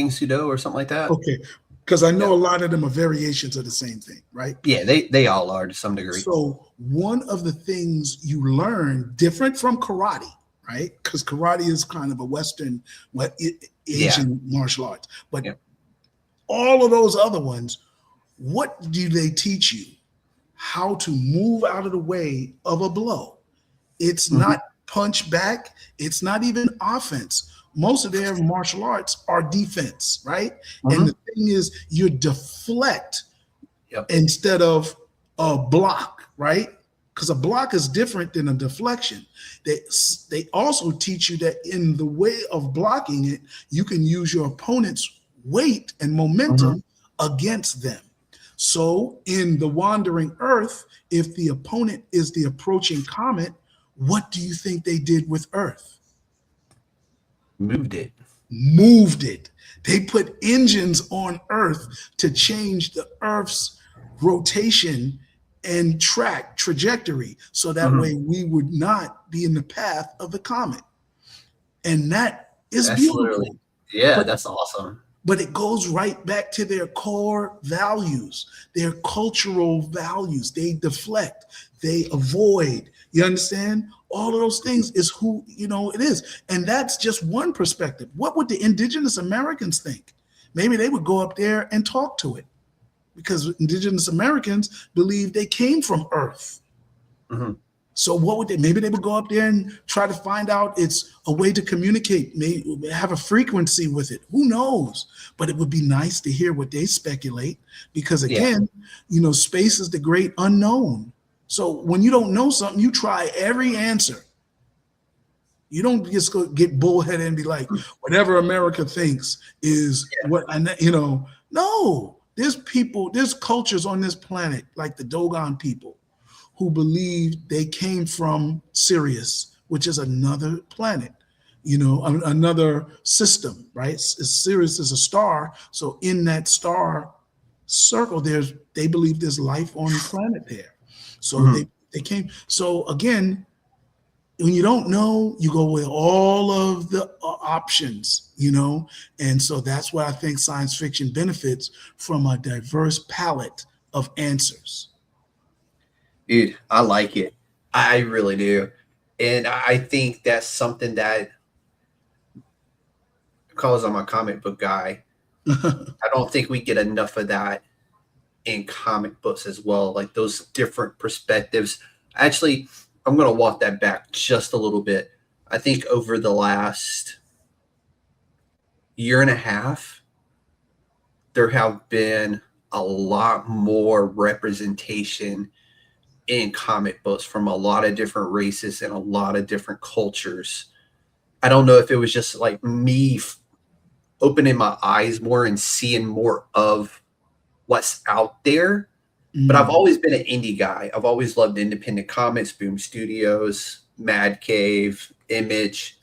Sudo or something like that? Okay, because I know a lot of them are variations of the same thing, right? Yeah, they all are to some degree. So one of the things you learn different from karate, right? Because karate is kind of a Western, Asian martial arts. But all of those other ones, what do they teach you? How to move out of the way of a blow. It's not punch back. It's not even offense. Most of their martial arts are defense, right? And the thing is, you deflect instead of a block, right? Because a block is different than a deflection. They also teach you that in the way of blocking it, you can use your opponent's weight and momentum against them. So in The Wandering Earth, if the opponent is the approaching comet, what do you think they did with Earth? Moved it. They put engines on Earth to change the Earth's rotation and trajectory. So that way we would not be in the path of the comet. And that's beautiful. Literally, that's awesome. But it goes right back to their core values, their cultural values. They deflect, they avoid. You understand? All of those things is who, it is. And that's just one perspective. What would the indigenous Americans think? Maybe they would go up there and talk to it. because indigenous Americans believe they came from Earth. Mm-hmm. So what would they, maybe they would go up there and try to find out it's a way to communicate, maybe have a frequency with it. Who knows? But it would be nice to hear what they speculate, because again, space is the great unknown. So when you don't know something, you try every answer. You don't just go get bullheaded and be like, whatever America thinks is what, no, there's people, there's cultures on this planet, like the Dogon people, who believe they came from Sirius, which is another planet, another system, right? Sirius is a star. So in that star circle, they believe there's life on the planet there. So they came. So again, when you don't know, you go with all of the options, and so that's why I think science fiction benefits from a diverse palette of answers. Dude, I like it. I really do. And I think that's something that, because I'm a comic book guy, I don't think we get enough of that in comic books as well. Like those different perspectives. Actually, I'm going to walk that back just a little bit. I think over the last year and a half, there have been a lot more representation in comic books from a lot of different races and a lot of different cultures. I don't know if it was just like me opening my eyes more and seeing more of what's out there. But I've always been an indie guy. I've always loved independent comics, Boom Studios, Mad Cave, Image.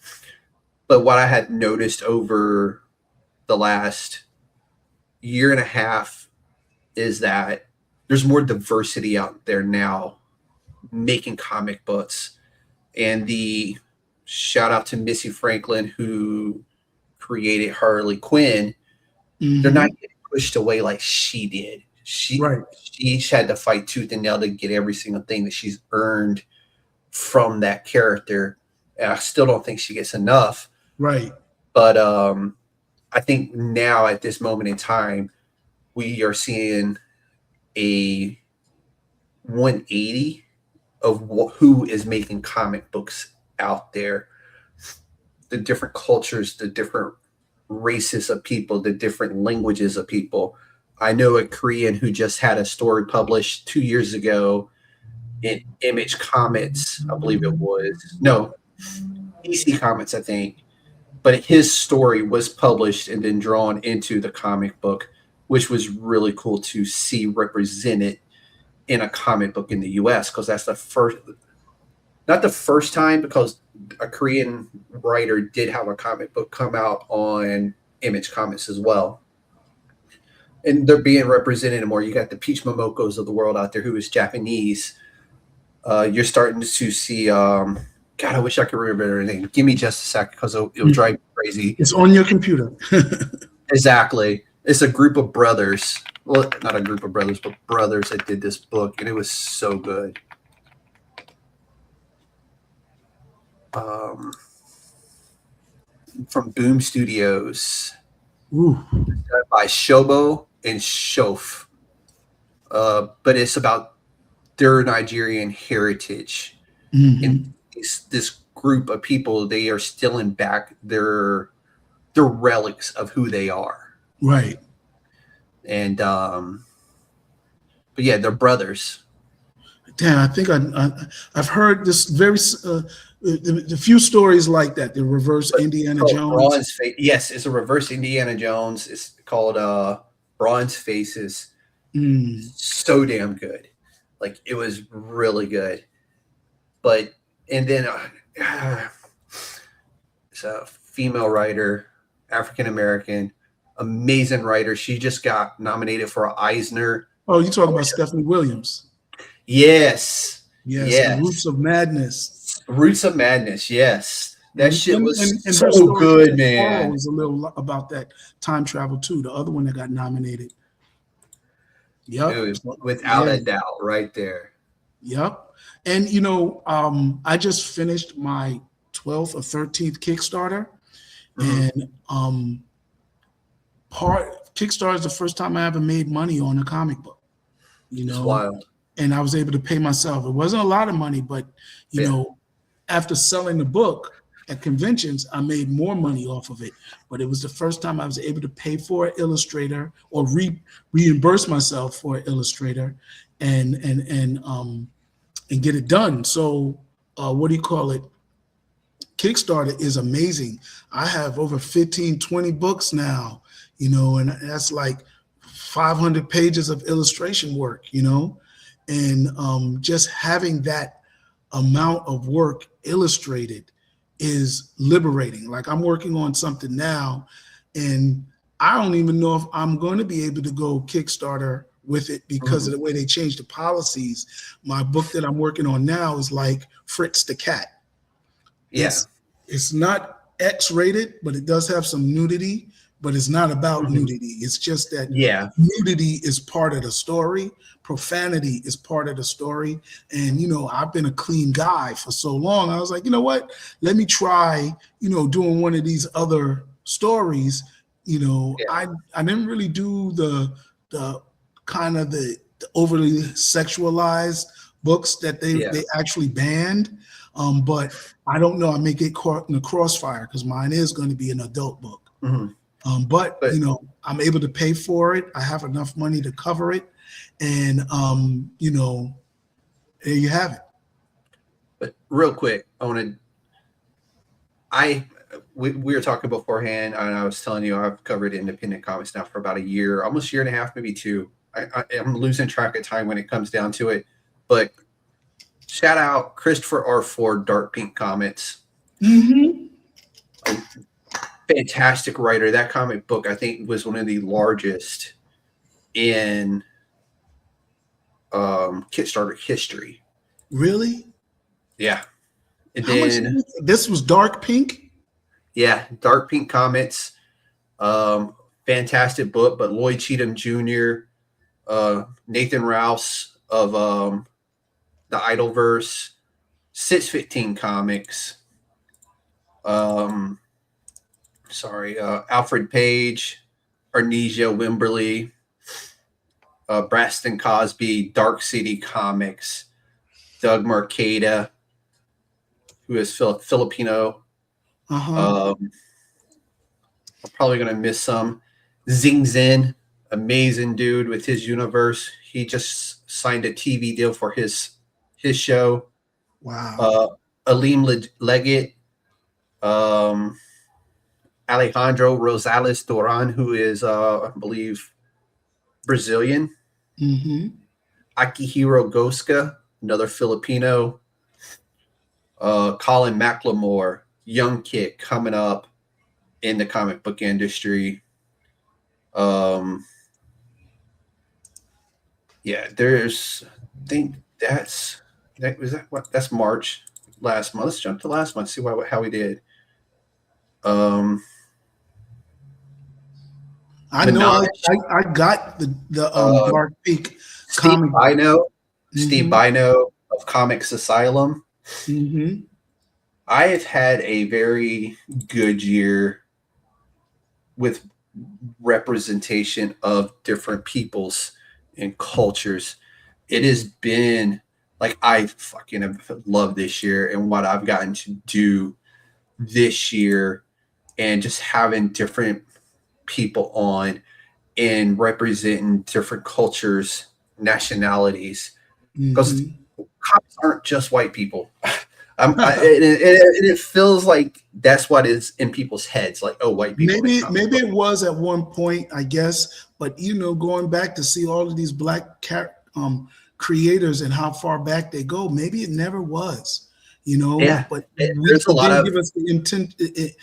But what I had noticed over the last year and a half is that there's more diversity out there now making comic books. And the shout out to Missy Franklin, who created Harley Quinn. They're not getting pushed away like she did. She had to fight tooth and nail to get every single thing that she's earned from that character. And I still don't think she gets enough. Right. But I think now at this moment in time, we are seeing a 180 of who is making comic books out there. The different cultures, the different races of people, the different languages of people. I know a Korean who just had a story published 2 years ago in Image Comics, I believe it was. No, DC Comics, I think. But his story was published and then drawn into the comic book, which was really cool to see represented in a comic book in the US, because that's the first, not the first time, because a Korean writer did have a comic book come out on Image Comics as well. And they're being represented more. You got the Peach Momokos of the world out there who is Japanese. You're starting to see, God, I wish I could remember her name. Give me just a second, because it'll drive me crazy. It's on your computer. Exactly. It's a group of brothers. Well, not a group of brothers, but brothers that did this book, and it was so good. From Boom Studios. Ooh. By Shobo and Shof. But it's about their Nigerian heritage. And this group of people, they are stealing back their relics of who they are. Right. And but yeah, they're brothers. Damn, I think I've heard this very the few stories like that. The reverse Indiana Jones. Yes, it's a reverse Indiana Jones. It's called Bronze Faces. So damn good. Like, it was really good. But and then it's a female writer, African American, amazing writer. She just got nominated for an Eisner. Oh, you talking about Stephanie Williams? Yes. Yes. Roots of Madness. Roots of Madness. Yes. That shit was and so good, man. It was a little about that time travel too. The other one that got nominated. Yep. Dude, without a doubt, right there. Yep. And I just finished my 12th or 13th Kickstarter, and Kickstarter is the first time I ever made money on a comic book. You know, It's wild. And I was able to pay myself. It wasn't a lot of money, but you know, after selling the book at conventions, I made more money off of it. But it was the first time I was able to pay for an illustrator or reimburse myself for an illustrator and get it done. So what do you call it? Kickstarter is amazing. I have over 15, 20 books now, you know, and that's like 500 pages of illustration work, you know, and just having that amount of work illustrated is liberating. Like I'm working on something now and I don't even know if I'm going to be able to go Kickstarter with it because of the way they changed the policies. My book that I'm working on now is like Fritz the Cat. Yeah. It's not X-rated, but it does have some nudity, but it's not about nudity. It's just that nudity is part of the story. Profanity is part of the story. And, you know, I've been a clean guy for so long. I was like, you know what? Let me try, you know, doing one of these other stories. You know, I didn't really do the kind of the overly sexualized books that they actually banned. But I don't know, I may get caught in the crossfire because mine is going to be an adult book. But, you know, I'm able to pay for it. I have enough money to cover it. And, you know, there you have it. But real quick, we were talking beforehand, and I was telling you I've covered independent comics now for about a year, almost a year and a half, maybe two. I'm losing track of time when it comes down to it. But shout out Christopher R. Ford, Dark Pink Comics. Fantastic writer. That comic book, I think, was one of the largest in Kickstarter history. Really? Yeah. And How much this was Dark Pink? Yeah, Dark Pink Comics. Fantastic book, but Lloyd Cheatham Jr., Nathan Rouse of the Idleverse, 615 Comics, Alfred Page, Arnesia Wimberly, Braston Cosby, Dark City Comics, Doug Marcada, who is Filipino. I'm probably going to miss some. Zing Zen, amazing dude with his universe. He just signed a TV deal for his show. Wow. Aleem Leggett, Alejandro Rosales Duran, who is, I believe, Brazilian. Akihiro Goska, another Filipino. Colin McLemore, young kid coming up in the comic book industry. There's, I think that's March last month. Let's jump to last month, see how we did. I know I got the Dark Pink Steve Bino of Comics Asylum. I have had a very good year with representation of different peoples and cultures. It has been like, I fucking have loved this year and what I've gotten to do this year, and just having different people on and representing different cultures, nationalities, because cops aren't just white people. It feels like that's what is in people's heads, like, oh, white people. Maybe it was at one point, I guess, but you know, going back to see all of these black creators and how far back they go, maybe it never was, you know. But there's a lot of, give us the intent, the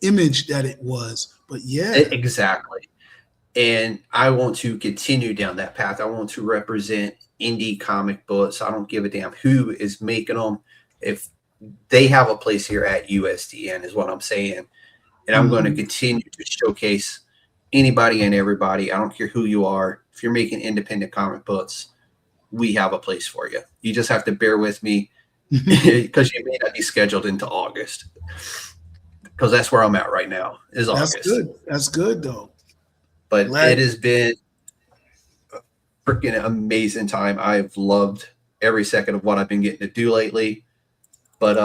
image that it was. But exactly. And I want to continue down that path. I want to represent indie comic books. I don't give a damn who is making them. If they have a place here at USDN is what I'm saying. And I'm going to continue to showcase anybody and everybody. I don't care who you are. If you're making independent comic books, we have a place for you. You just have to bear with me because you may not be scheduled into August, because that's where I'm at right now, is August. That's good though. But it has been a freaking amazing time. I've loved every second of what I've been getting to do lately. But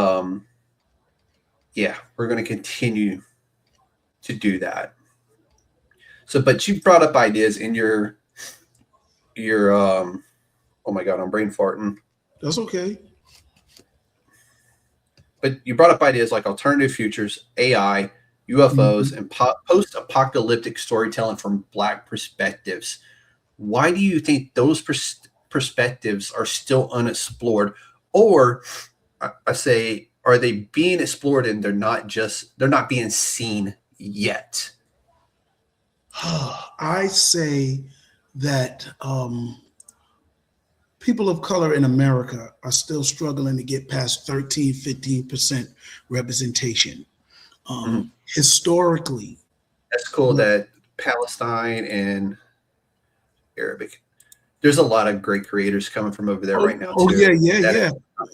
yeah, we're going to continue to do that. So, but you brought up ideas in your oh my God, I'm brain farting. That's okay. But you brought up ideas like alternative futures, AI, UFOs, and post-apocalyptic storytelling from Black perspectives. Why do you think those perspectives are still unexplored? Or I say, are they being explored and they're not being seen yet? I say that people of color in America are still struggling to get past 13, 15% representation. Historically. That's cool that Palestine and Arabic, there's a lot of great creators coming from over there right now. Oh, yeah.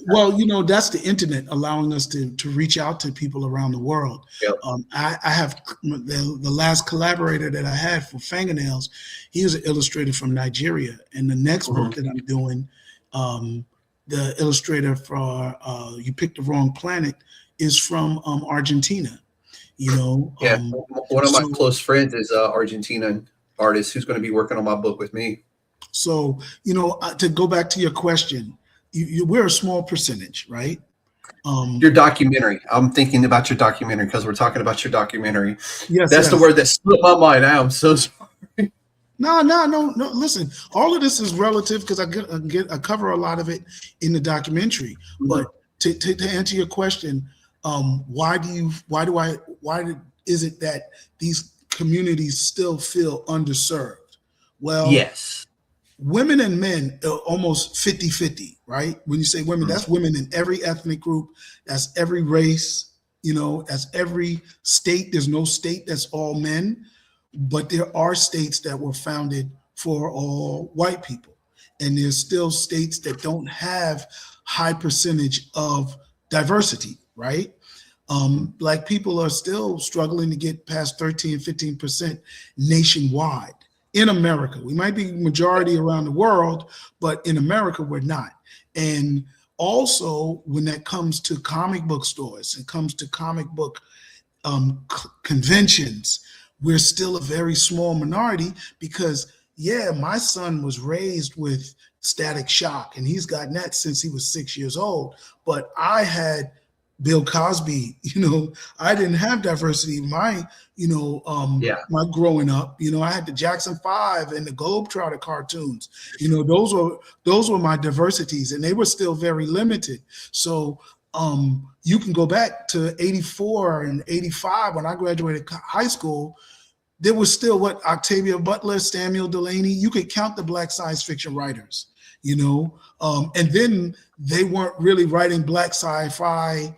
Well, that's the internet allowing us to reach out to people around the world. Yep. I have the last collaborator that I had for Fingernails. He was an illustrator from Nigeria. And the next book that I'm doing, the illustrator for You Picked the Wrong Planet is from Argentina. One of my close friends is an Argentinian artist who's going to be working on my book with me. So, to go back to your question, we're a small percentage, right? Your documentary. I'm thinking about your documentary because we're talking about your documentary. Yes, that's the word that slipped my mind. I'm so sorry. No. Listen, all of this is relative because I cover a lot of it in the documentary. But to answer your question, why is it that these communities still feel underserved? Well, yes. Women and men are almost 50-50, right? When you say women, that's women in every ethnic group, that's every race, that's every state. There's no state that's all men, but there are states that were founded for all white people. And there's still states that don't have high percentage of diversity, right? Black people are still struggling to get past 13, 15% nationwide. In America, we might be majority around the world, but in America, we're not. And also, when that comes to comic book stores, it comes to comic book conventions, we're still a very small minority because, my son was raised with Static Shock, and he's gotten that since he was 6 years old. But I had Bill Cosby, I didn't have diversity in my, my growing up. I had the Jackson 5 and the Globetrotter cartoons. Those were my diversities, and they were still very limited. So you can go back to 84 and 85 when I graduated high school. There was still Octavia Butler, Samuel Delaney. You could count the Black science fiction writers, and then they weren't really writing Black sci-fi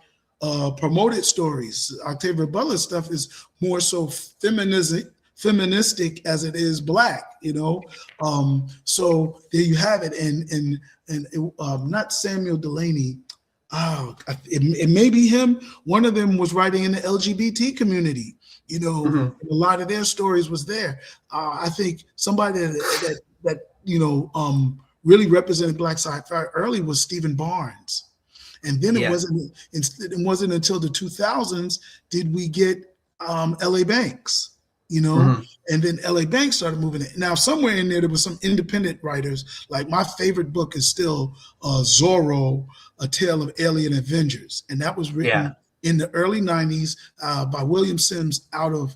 promoted stories. Octavia Butler stuff is more so feministic as it is Black, so there you have it. And not Samuel Delaney. It may be him. One of them was writing in the LGBT community. A lot of their stories was there. I think somebody that really represented Black sci-fi early was Stephen Barnes. And then it wasn't until the 2000s did we get L.A. Banks, and then L.A. Banks started moving it. Now, somewhere in there was some independent writers. Like my favorite book is still Zorro, A Tale of Alien Avengers. And that was written in the early 90s by William Sims out of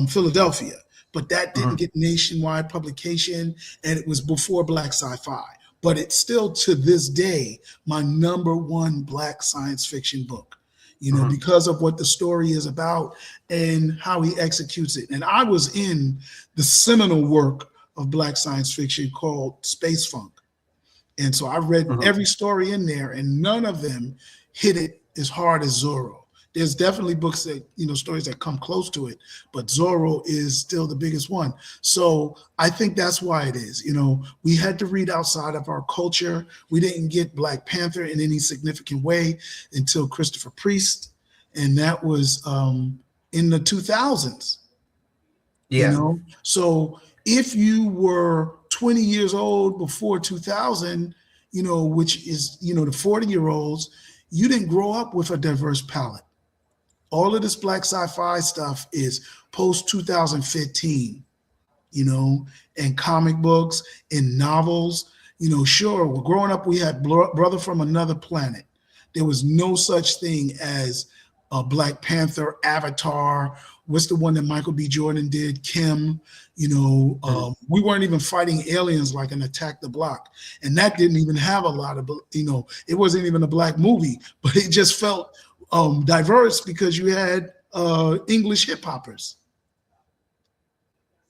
Philadelphia. But that didn't get nationwide publication, and it was before Black sci-fi. But it's still, to this day, my #1 Black science fiction book, because of what the story is about and how he executes it. And I was in the seminal work of Black science fiction called Space Funk. And so I read every story in there, and none of them hit it as hard as Zorro. There's definitely books that, stories that come close to it, but Zorro is still the biggest one. So I think that's why it is. We had to read outside of our culture. We didn't get Black Panther in any significant way until Christopher Priest, and that was in the 2000s. Yeah. So if you were 20 years old before 2000, which is, the 40-year-olds, you didn't grow up with a diverse palette. All of this black sci-fi stuff is post 2015, and comic books and novels. Sure, well, growing up, we had Brother from Another Planet. There was no such thing as a Black Panther, Avatar. What's the one that Michael B. Jordan did? Kim. We weren't even fighting aliens like an Attack the Block. And that didn't even have a lot of, it wasn't even a black movie, but it just felt diverse because you had English hip hoppers.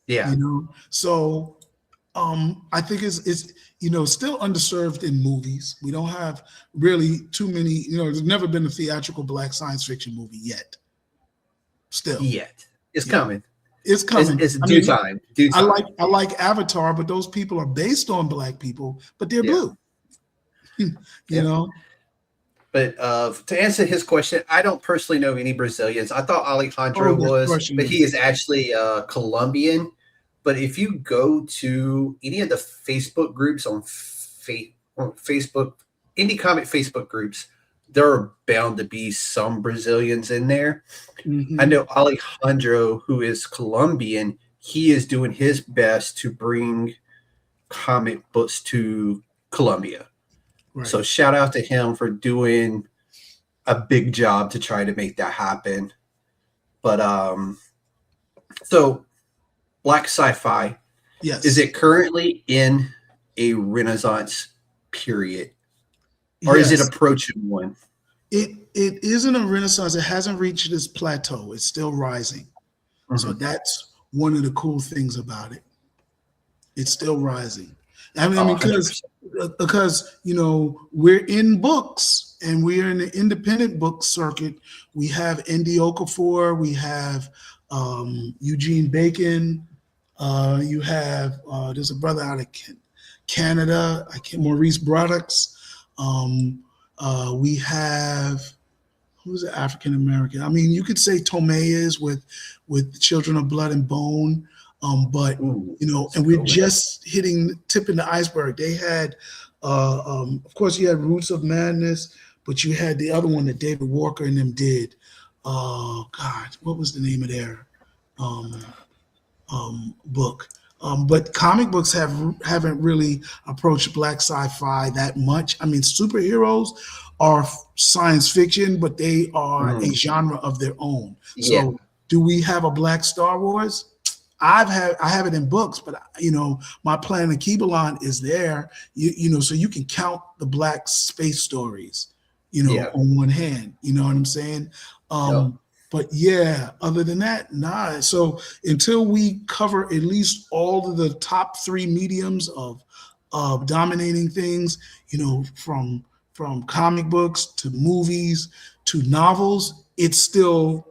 Yeah. So I think it's still underserved in movies. We don't have really too many, there's never been a theatrical black science fiction movie yet. Still. Yet. It's coming. It's coming. It's due time. I like Avatar, but those people are based on black people, but they're blue. you know? But to answer his question, I don't personally know any Brazilians. I thought Alejandro was, but he is actually Colombian. But if you go to any of the Facebook groups on Facebook, indie comic Facebook groups, there are bound to be some Brazilians in there. Mm-hmm. I know Alejandro, who is Colombian, he is doing his best to bring comic books to Colombia. Right. So shout out to him for doing a big job to try to make that happen. But so black sci-fi, yes, is it currently in a renaissance period, or is it approaching one? It isn't a renaissance. It hasn't reached this plateau. It's still rising. Mm-hmm. So that's one of the cool things about it. It's still rising. I mean, because we're in books and we're in the independent book circuit. We have Indiecomics, we have Eugene Bacon. You have there's a brother out of Canada, Maurice Brodux. We have, who's an African American? I mean, you could say Tomei is with Children of Blood and Bone. But and we're just tipping the iceberg. They had, of course, you had Roots of Madness, but you had the other one that David Walker and them did. God, what was the name of their book? But comic books haven't really approached black sci-fi that much. I mean, superheroes are science fiction, but they are a genre of their own. Yeah. So, do we have a black Star Wars? I have it in books, but my Planet Kebalon is there. So you can count the black space stories, on one hand. You know what I'm saying? But other than that, nah. So until we cover at least all of the top three mediums of dominating things, from comic books to movies to novels, it's still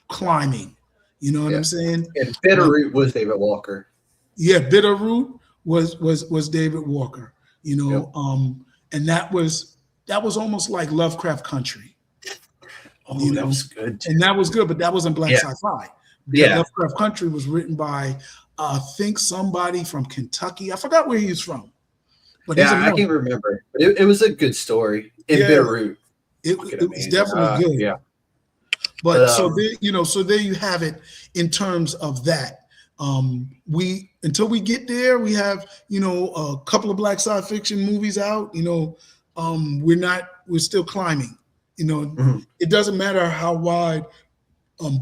climbing. You know what I'm saying? And Bitterroot was David Walker. Yeah, Bitterroot was David Walker. And that was almost like Lovecraft Country. Oh, that was good too. And that was good, but that wasn't black sci-fi. Yeah, Lovecraft Country was written by I think somebody from Kentucky. I forgot where he's from. But I can't remember. It was a good story. In Bitterroot. It was definitely good. Yeah. But so there you have it in terms of that. Until we get there, we have a couple of black science fiction movies out. We're still climbing. It doesn't matter how wide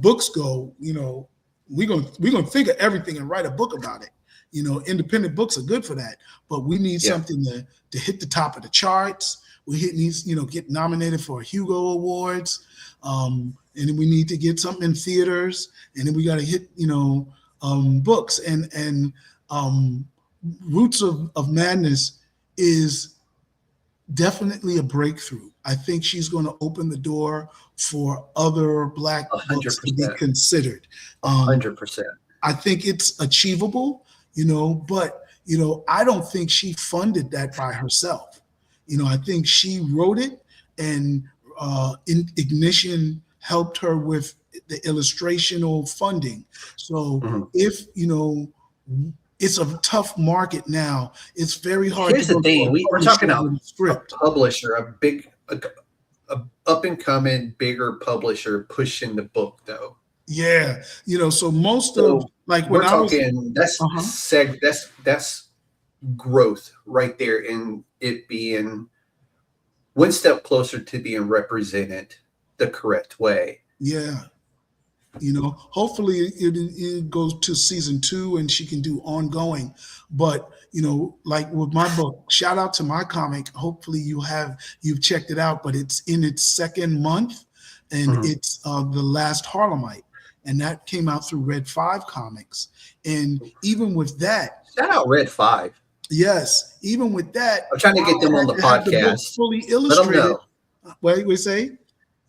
books go. We're gonna think of everything and write a book about it. Independent books are good for that, but we need something to hit the top of the charts. We needs get nominated for Hugo Awards. And then we need to get something in theaters, and then we got to hit, books. And Roots of Madness is definitely a breakthrough. I think she's going to open the door for other black 100%. books to be considered. 100%. I think it's achievable, but I don't think she funded that by herself. I think she wrote it, and Ignition helped her with the illustrational funding. So if, it's a tough market now. It's very hard. Here's the thing: we're talking about a publisher, a up and coming, bigger publisher pushing the book, though. Yeah, so most of like when I was talking, that's growth right there, in it being one step closer to being represented the correct way. Yeah. Hopefully it goes to season 2 and she can do ongoing. But, like with my book, shout out to my comic. Hopefully you've checked it out, but it's in its second month, and it's The Last Harlemite. And that came out through Red 5 Comics. And even with that, shout out Red 5. Yes, even with that, I'm trying to get them on the podcast. Fully illustrated. What we say?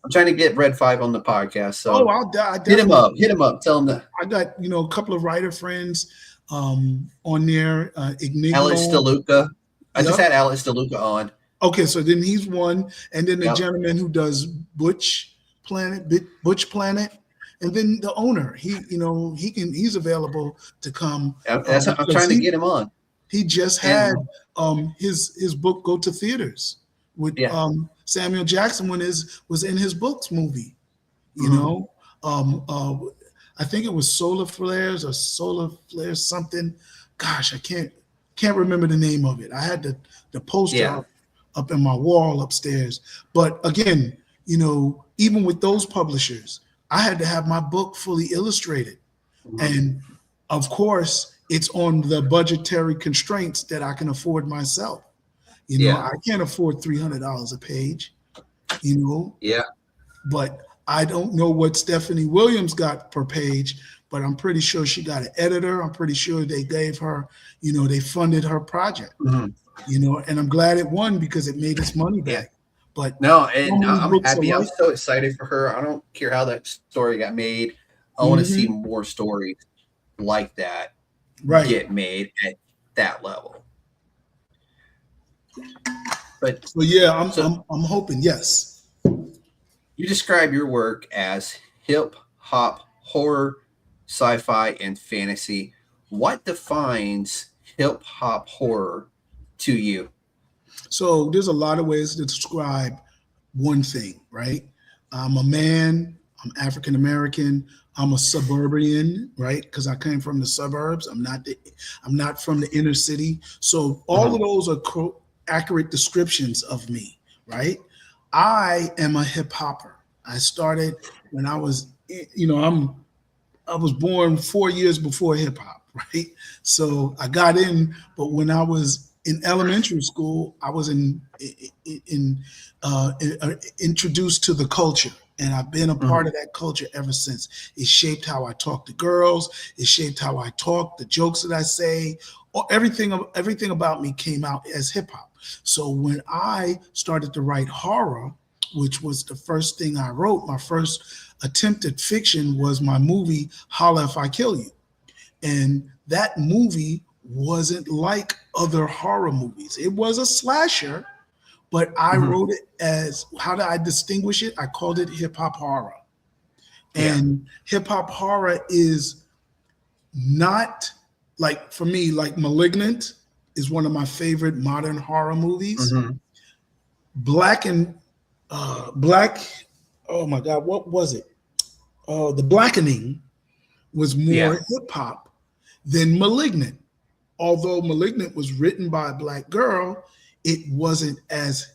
I'm trying to get Red 5 on the podcast. So I'll hit him up. Hit him up. Tell him that. I got a couple of writer friends on there. Ignigo. Alex DeLuca. I just had Alex DeLuca on. Okay, so then he's one, and then the gentleman who does Butch Planet, and then the owner. He's available to come. I'm trying to get him on. He just had his book go to theaters with Samuel Jackson was in his books movie. I think it was Solar Flares something. Gosh, I can't remember the name of it. I had the poster up in my wall upstairs. But again, even with those publishers, I had to have my book fully illustrated. And of course, it's on the budgetary constraints that I can afford myself. I can't afford $300 a page, Yeah. But I don't know what Stephanie Williams got per page, but I'm pretty sure she got an editor. I'm pretty sure they gave her, they funded her project, and I'm glad it won because it made its money back. But no, and I'm happy. I'm so excited for her. I don't care how that story got made. I want to see more stories like that get made at that level. But I'm hoping. Yes. You describe your work as hip hop, horror, sci-fi, and fantasy. What defines hip hop horror to you? So there's a lot of ways to describe one thing, right? I'm a man. I'm African American. I'm a suburban, right? Because I came from the suburbs. I'm not from the inner city. So all of those are accurate descriptions of me, right? I am a hip hopper. I started when I was, I was born 4 years before hip hop, right? So I got in, but when I was in elementary school, I was introduced to the culture. And I've been a part of that culture ever since. It shaped how I talk to girls. It shaped how I talk, the jokes that I say. Everything about me came out as hip hop. So when I started to write horror, which was the first thing I wrote, my first attempt at fiction was my movie, Holla If I Kill You. And that movie wasn't like other horror movies. It was a slasher, but I wrote it as, how did I distinguish it? I called it hip hop horror. And hip hop horror is not like, for me, like Malignant is one of my favorite modern horror movies. Black, oh my God, what was it? The Blackening was more hip hop than Malignant. Although Malignant was written by a Black girl, it wasn't as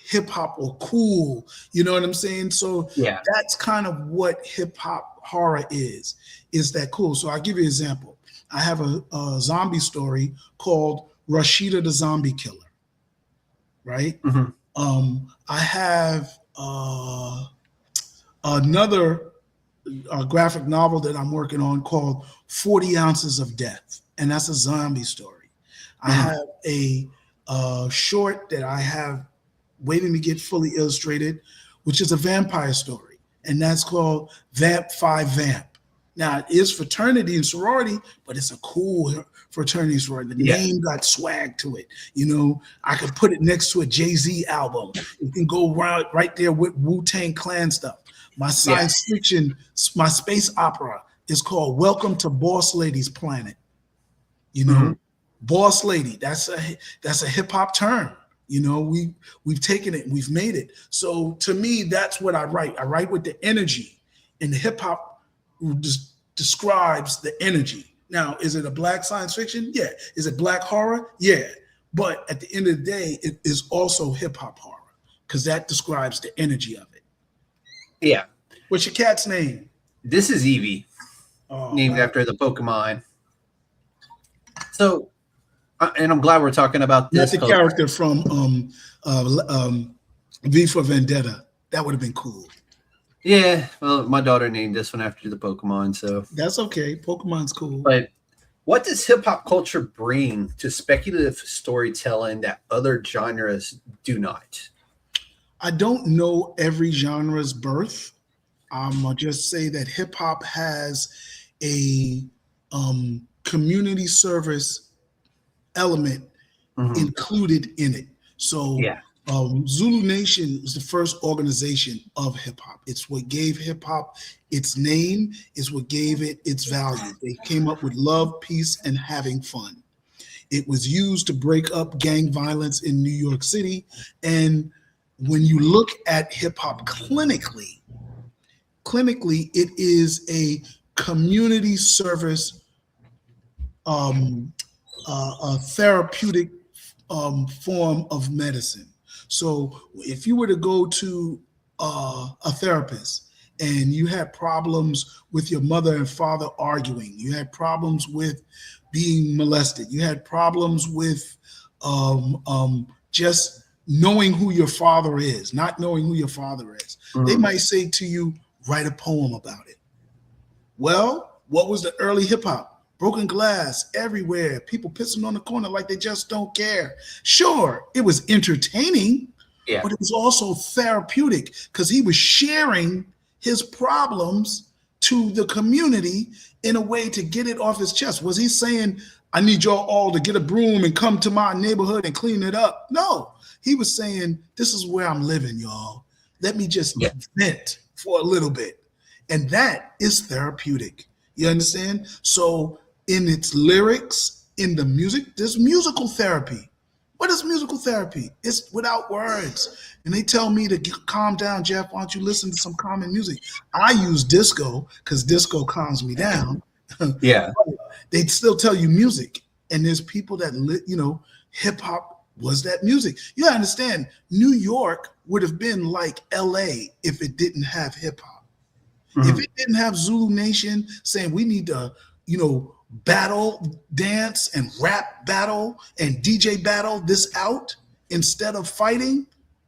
hip hop or cool. You know what I'm saying? So that's kind of what hip hop horror is that cool? So I'll give you an example. I have a zombie story called Rashida the Zombie Killer, right? I have another graphic novel that I'm working on called 40 Ounces of Death, and that's a zombie story. I have a short that I have waiting to get fully illustrated, which is a vampire story, and that's called Vamp 5 Vamp. Now, it is fraternity and sorority, but it's a cool fraternity and sorority. The name got swag to it. I could put it next to a Jay-Z album. It can go right there with Wu-Tang Clan stuff. My science fiction, my space opera is called Welcome to Boss Lady's Planet. You know, boss lady, that's a hip hop term. You know, we've taken it and we've made it. So to me, that's what I write. I write with the energy, and the hip hop describes the energy. Now, is it a black science fiction? Yeah. Is it black horror? Yeah. But at the end of the day, it is also hip hop horror because that describes the energy of it. Yeah. What's your cat's name? This is Eevee, named after the Pokemon. So, and I'm glad we're talking about this. That's the character from V for Vendetta. That would have been cool. Yeah, well, my daughter named this one after the Pokemon, so that's okay. Pokemon's cool. But what does hip hop culture bring to speculative storytelling that other genres do not? I don't know every genre's birth. I'll just say that hip hop has a community service element included in it. So Zulu Nation was the first organization of hip hop. It's what gave hip hop its name. It's what gave it its value. They came up with love, peace, and having fun. It was used to break up gang violence in New York City. And when you look at hip hop clinically, it is a community service, a therapeutic form of medicine. So if you were to go to a therapist and you had problems with your mother and father arguing, you had problems with being molested, you had problems with just knowing who your father is, not knowing who your father is, they might say to you, write a poem about it. Well, what was the early hip hop? Broken glass everywhere, people pissing on the corner like they just don't care. Sure, it was entertaining, but it was also therapeutic because he was sharing his problems to the community in a way to get it off his chest. Was he saying, I need y'all all to get a broom and come to my neighborhood and clean it up? No, he was saying, this is where I'm living, y'all. Let me just vent for a little bit. And that is therapeutic. You understand? So in its lyrics, in the music, there's musical therapy. What is musical therapy? It's without words. And they tell me to calm down, Jeff, why don't you listen to some calming music? I use disco because disco calms me down. Yeah. They'd still tell you music. And there's people that, hip hop was that music. You understand, New York would have been like LA if it didn't have hip hop. If it didn't have Zulu Nation saying we need to, battle, dance, and rap battle and DJ battle this out instead of fighting,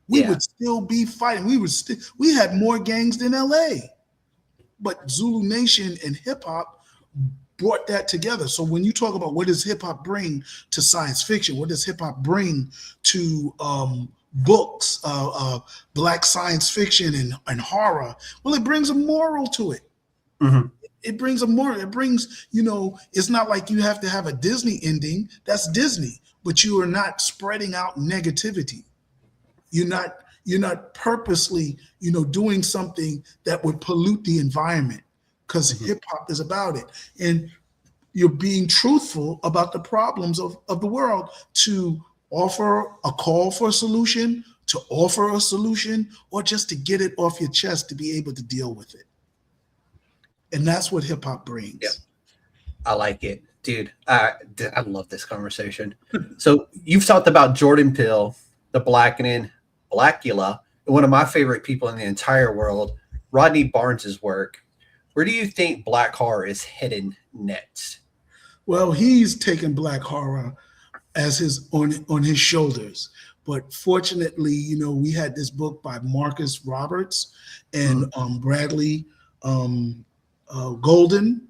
we would still be fighting. We had more gangs than LA. But Zulu Nation and hip hop brought that together. So when you talk about what does hip hop bring to science fiction, what does hip hop bring to books, black science fiction and horror, well, it brings a moral to it. It brings a moral. It brings, it's not like you have to have a Disney ending. That's Disney, but you are not spreading out negativity. You're not purposely, doing something that would pollute the environment, because hip hop is about it. And you're being truthful about the problems of the world to offer a call for a solution, to offer a solution, or just to get it off your chest to be able to deal with it. And that's what hip hop brings. Yeah. I like it, dude. I love this conversation. So you've talked about Jordan Peele, the Blackening, Blackula, and one of my favorite people in the entire world, Rodney Barnes's work. Where do you think black horror is heading next? Well, he's taken black horror as his on his shoulders. But fortunately, we had this book by Marcus Roberts and Bradley Golden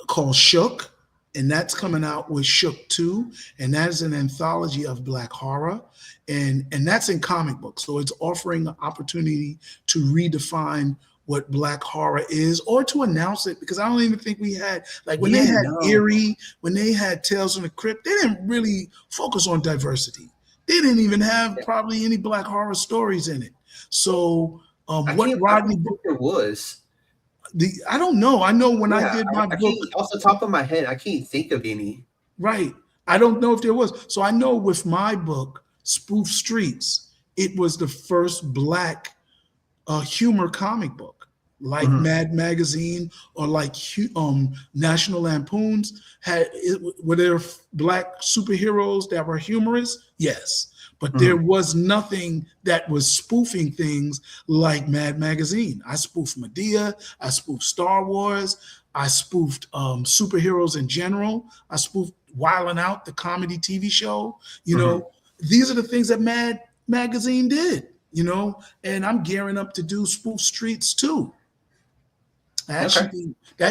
called Shook, and that's coming out with Shook 2, and that is an anthology of black horror, and that's in comic books. So it's offering an opportunity to redefine what black horror is, or to announce it, because I don't even think we had, like when they had Eerie, when they had Tales from the Crypt, they didn't really focus on diversity. They didn't even have probably any black horror stories in it. So What Rodney? I think there was. I don't know. I know when I did my book. Off the top of my head, I can't think of any. Right. I don't know if there was. So I know with my book, Spoof Streets, it was the first Black humor comic book, like Mad Magazine or like National Lampoons were there Black superheroes that were humorous? Yes. But there was nothing that was spoofing things like Mad Magazine. I spoofed Medea. I spoofed Star Wars. I spoofed superheroes in general. I spoofed Wildin' Out, the comedy TV show. You know, these are the things that Mad Magazine did, you know, and I'm gearing up to do Spoof Streets too. That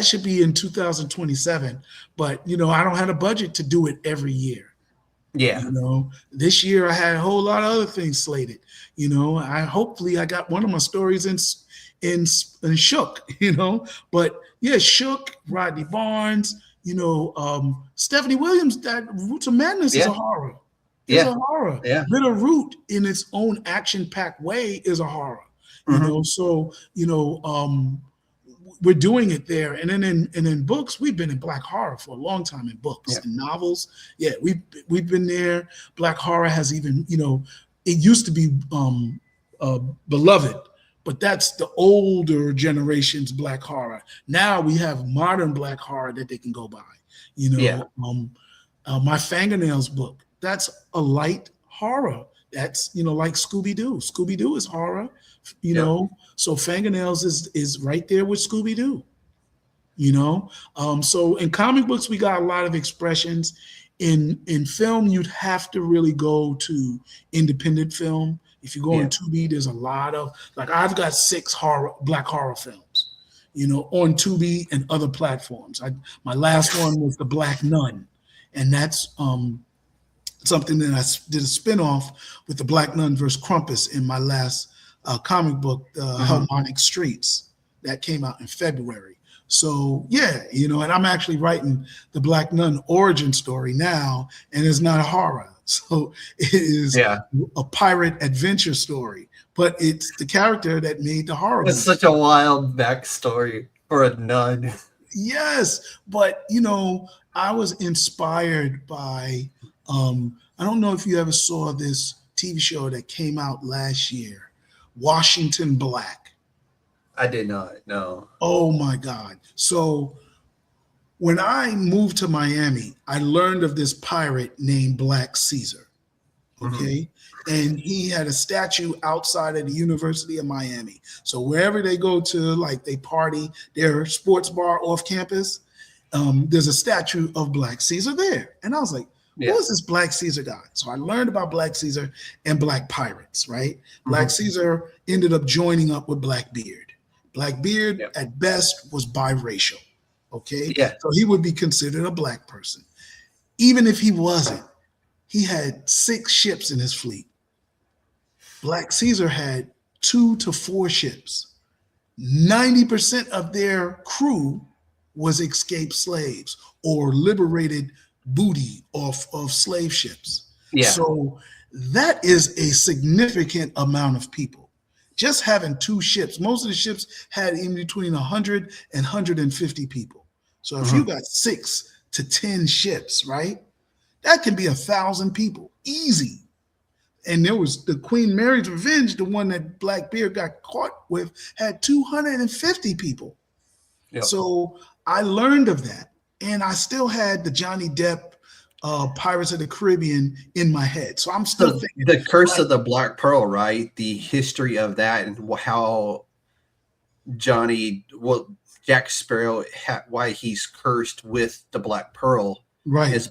should be in 2027. But, you know, I don't have a budget to do it every year. Yeah. You know, this year I had a whole lot of other things slated. You know, hopefully I got one of my stories in Shook, you know. But yeah, Shook, Rodney Barnes, you know, Stephanie Williams, that Roots of Madness is a horror. It's a horror. Yeah. Bitterroot in its own action-packed way is a horror. You know, so, you know, we're doing it there. And then in books, we've been in Black horror for a long time in books and novels. Yeah, we've been there. Black horror has even, you know, it used to be beloved, but that's the older generation's Black horror. Now we have modern Black horror that they can go by. You know, my Fingernails book, that's a light horror. That's, you know, like Scooby-Doo. Scooby-Doo is horror, you know. So Fingernails is right there with Scooby-Doo, you know. So in comic books, we got a lot of expressions. In film, you'd have to really go to independent film. If you go on Tubi, there's a lot of, like, I've got 6 Black horror films, you know, on Tubi and other platforms. My last one was The Black Nun, and that's something that I did a spinoff with The Black Nun versus Krampus in my last comic book, Harmonic Streets, that came out in February. So yeah, you know, and I'm actually writing the Black Nun origin story now, and it's not a horror. So it is a pirate adventure story, but it's the character that made the horror. It's such a wild backstory for a nun. Yes, but you know, I was inspired by I don't know if you ever saw this TV show that came out last year, Washington Black. I did not, no. Oh my God. So when I moved to Miami, I learned of this pirate named Black Caesar. Okay. And he had a statue outside of the University of Miami. So wherever they go to, like they party, their sports bar off campus, there's a statue of Black Caesar there. And I was like, who is this Black Caesar guy? So I learned about Black Caesar and Black pirates, right? Black Caesar ended up joining up with Blackbeard. Blackbeard at best was biracial, okay? Yeah. So he would be considered a Black person. Even if he wasn't, he had 6 ships in his fleet. Black Caesar had 2 to 4 ships. 90% of their crew was escaped slaves or liberated booty off of slave ships. Yeah. So that is a significant amount of people. Just having 2 ships, most of the ships had in between 100 and 150 people. So if you got 6 to 10 ships, right, that can be 1,000 people, easy. And there was the Queen Mary's Revenge, the one that Blackbeard got caught with, had 250 people. Yep. So I learned of that. And I still had the Johnny Depp Pirates of the Caribbean in my head. So I'm still thinking. The Curse of the Black Pearl, right? The history of that and how Jack Sparrow, why he's cursed with the Black Pearl, right, is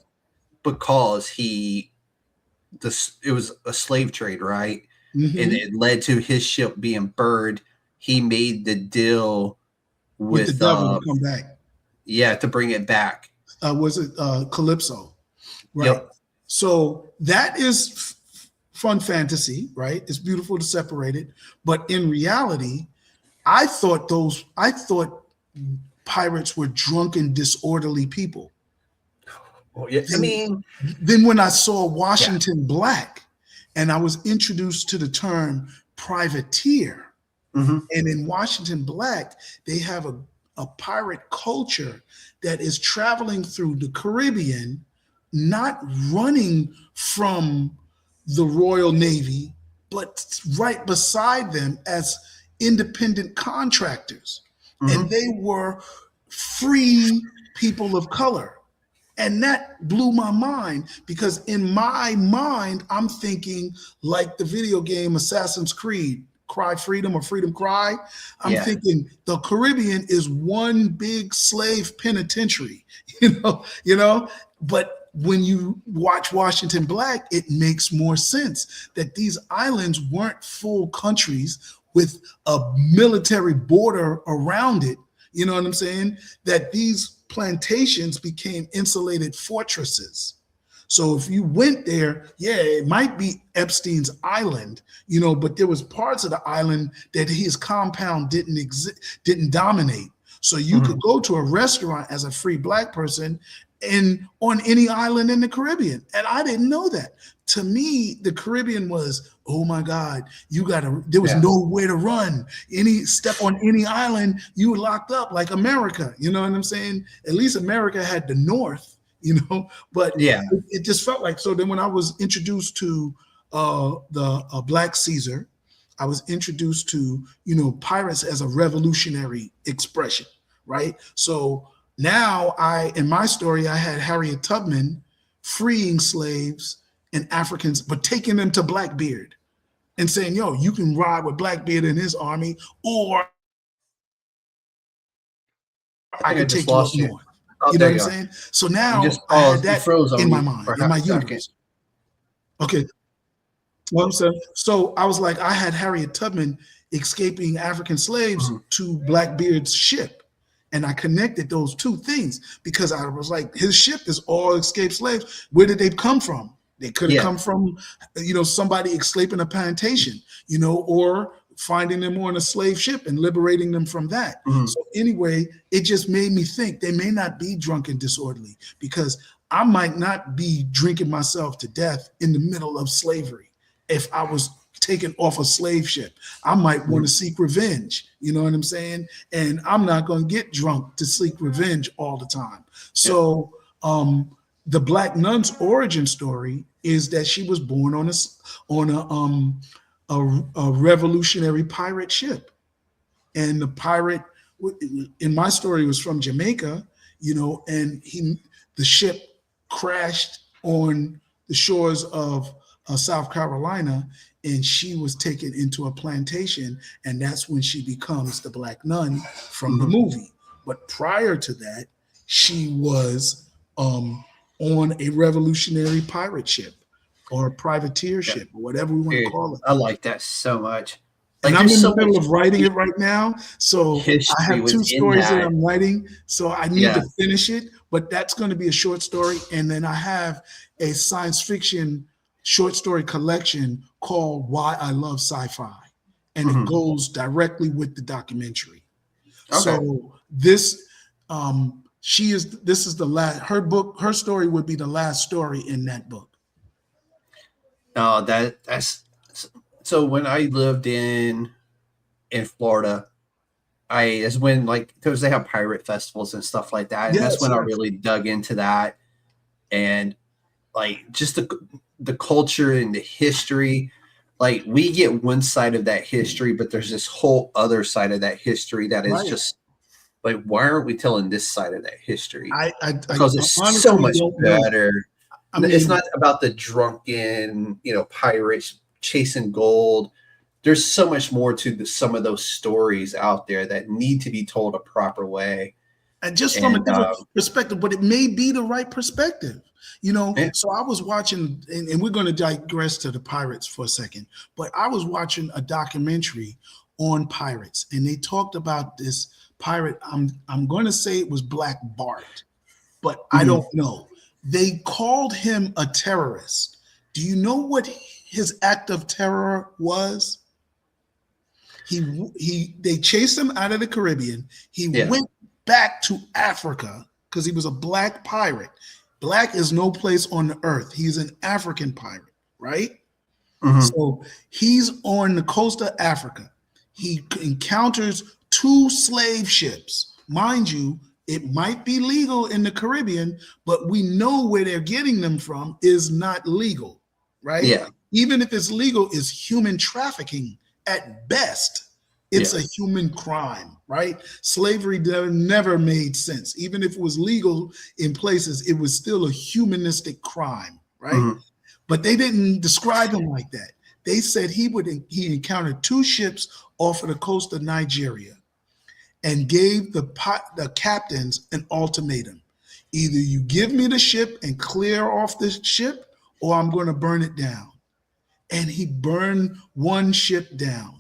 because it was a slave trade, right? And it led to his ship being burned. He made the deal with the devil to come back. Yeah, to bring it back. Was it Calypso? Right. Yep. So that is fun fantasy, right? It's beautiful to separate it. But in reality, I thought pirates were drunken, disorderly people. Well, yeah, then when I saw Washington Black and I was introduced to the term privateer, Mm-hmm. And in Washington Black, they have a pirate culture that is traveling through the Caribbean, not running from the Royal Navy, but right beside them as independent contractors. Mm-hmm. And they were free people of color. And that blew my mind, because in my mind, I'm thinking like the video game Assassin's Creed, Cry Freedom or Freedom Cry. I'm thinking the Caribbean is one big slave penitentiary, you know, but when you watch Washington Black, it makes more sense that these islands weren't full countries with a military border around it. You know what I'm saying? That these plantations became insulated fortresses. So if you went there, it might be Epstein's island, you know, but there was parts of the island that his compound didn't dominate. So you could go to a restaurant as a free Black person and on any island in the Caribbean. And I didn't know that. To me, the Caribbean was, oh my God, there was nowhere to run. Any step on any island, you were locked up like America. You know what I'm saying? At least America had the North, you know, but it just felt like, so then when I was introduced to the Black Caesar, I was introduced to, you know, pirates as a revolutionary expression, right? So now in my story, I had Harriet Tubman freeing slaves and Africans, but taking them to Blackbeard and saying, yo, you can ride with Blackbeard and his army, or I can take you up north. You know what I'm saying? So now I had that in my mind, in my universe. Okay. Well, I'm saying, so I was like, I had Harriet Tubman escaping African slaves to Blackbeard's ship. And I connected those two things because I was like, his ship is all escaped slaves. Where did they come from? They could have come from, you know, somebody escaping a plantation, you know, or finding them on a slave ship and liberating them from that. So anyway, it just made me think they may not be drunk and disorderly, because I might not be drinking myself to death in the middle of slavery. If I was taken off a slave ship, I might want to seek revenge. You know what I'm saying? And I'm not going to get drunk to seek revenge all the time. So the Black nun's origin story is that she was born on a revolutionary pirate ship, and the pirate in my story was from Jamaica, you know, and the ship crashed on the shores of South Carolina, and she was taken into a plantation, and that's when she becomes the Black nun from the movie. But prior to that, she was on a revolutionary pirate ship or a privateer ship, or whatever we want to call it. I like that so much. Like, and I'm in the middle of writing it right now, so I have two stories that I'm writing, so I need to finish it, but that's going to be a short story. And then I have a science fiction short story collection called Why I Love Sci-Fi, and it goes directly with the documentary. So this is the last, her story would be the last story in that book. Oh, that's so. When I lived in Florida, that's when, like, because they have pirate festivals and stuff like that, and that's when I really dug into that, and like just the culture and the history. Like, we get one side of that history, but there's this whole other side of that history that is just like, why aren't we telling this side of that history? Because it's so much better. I mean, it's not about the drunken, you know, pirates chasing gold. There's so much more to some of those stories out there that need to be told a proper way. And just from a different perspective, but it may be the right perspective, you know? So I was watching, and we're going to digress to the pirates for a second, but I was watching a documentary on pirates, and they talked about this pirate. I'm going to say it was Black Bart, but I don't know. They called him a terrorist. Do you know what his act of terror was? They chased him out of the Caribbean. He went back to Africa because he was a Black pirate. Black is no place on the earth. He's an African pirate, right? So he's on the coast of Africa. he encounters 2 slave ships. Mind you, it might be legal in the Caribbean, but we know where they're getting them from is not legal, right? Yeah. Even if it's legal, it's human trafficking at best. It's a human crime, right? Slavery never made sense. Even if it was legal in places, it was still a humanistic crime, right? Mm-hmm. But they didn't describe him like that. They said he encountered 2 ships off of the coast of Nigeria and gave the captains an ultimatum. Either you give me the ship and clear off the ship, or I'm going to burn it down. And he burned 1 ship down.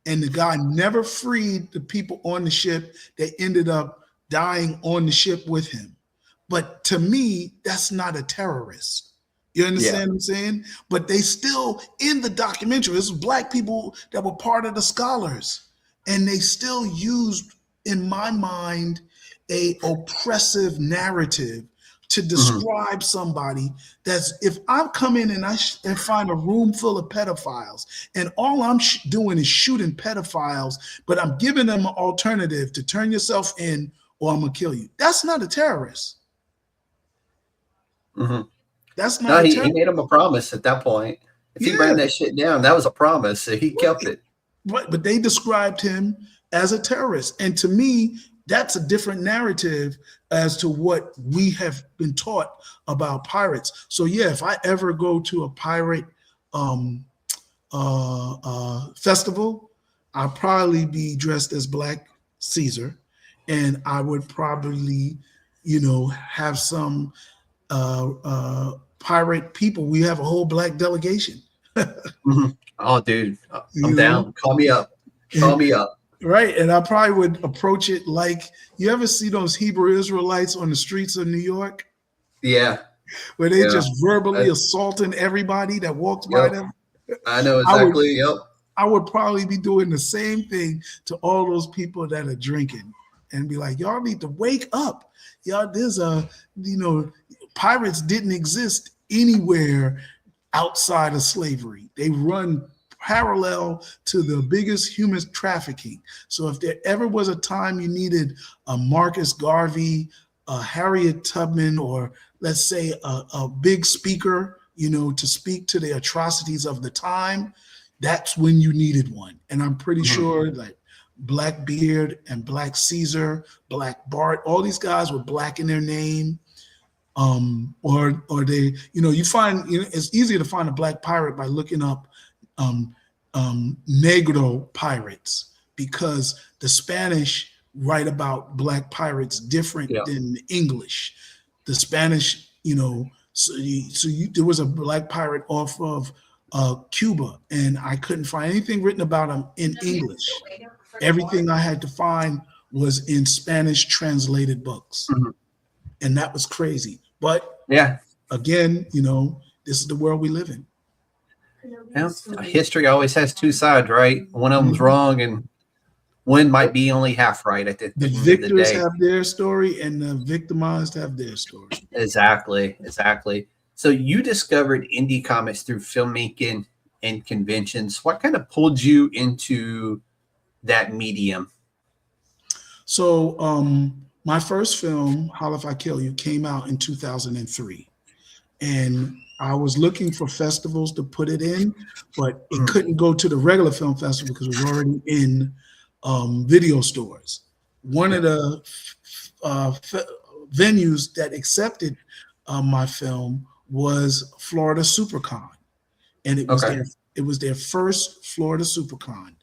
And the guy never freed the people on the ship. They ended up dying on the ship with him. But to me, that's not a terrorist. You understand what I'm saying? But they still, in the documentary, this was Black people that were part of the scholars. And they still used, in my mind, a oppressive narrative to describe somebody that's, if I come in and and find a room full of pedophiles and all I'm doing is shooting pedophiles, but I'm giving them an alternative to turn yourself in or I'm gonna kill you. That's not a terrorist. Mm-hmm. That's not he made him a promise at that point. If he ran that shit down, that was a promise. So he kept it. But they described him as a terrorist. And to me, that's a different narrative as to what we have been taught about pirates. So yeah, if I ever go to a pirate festival, I'll probably be dressed as Black Caesar, and I would probably, have some pirate people. We have a whole Black delegation. Mm-hmm. Oh, dude, I'm down. Call me up. Call me up. Right. And I probably would approach it like, you ever see those Hebrew Israelites on the streets of New York? Yeah. Where they just verbally assaulting everybody that walks by them? I know exactly. I would probably be doing the same thing to all those people that are drinking and be like, y'all need to wake up. Y'all, pirates didn't exist anywhere outside of slavery. They run parallel to the biggest human trafficking. So if there ever was a time you needed a Marcus Garvey, a Harriet Tubman, or let's say a big speaker, to speak to the atrocities of the time, that's when you needed one. And I'm pretty sure like Blackbeard and Black Caesar, Black Bart, all these guys were Black in their name. Or they, you find, it's easier to find a Black pirate by looking up Negro pirates, because the Spanish write about Black pirates different than the English. The Spanish, there was a Black pirate off of Cuba, and I couldn't find anything written about him in English. Everything I had to find was in Spanish translated books, and that was crazy. But again, this is the world we live in. Yeah, history always has 2 sides, right? One of them's wrong, and one might be only half right at the victors have their story, and the victimized have their story. Exactly. So you discovered indie comics through filmmaking and conventions. What kind of pulled you into that medium? So my first film, Holla If I Kill You, came out in 2003, and I was looking for festivals to put it in, but it couldn't go to the regular film festival because it was already in video stores. One of the venues that accepted my film was Florida SuperCon, and it was their first Florida SuperCon.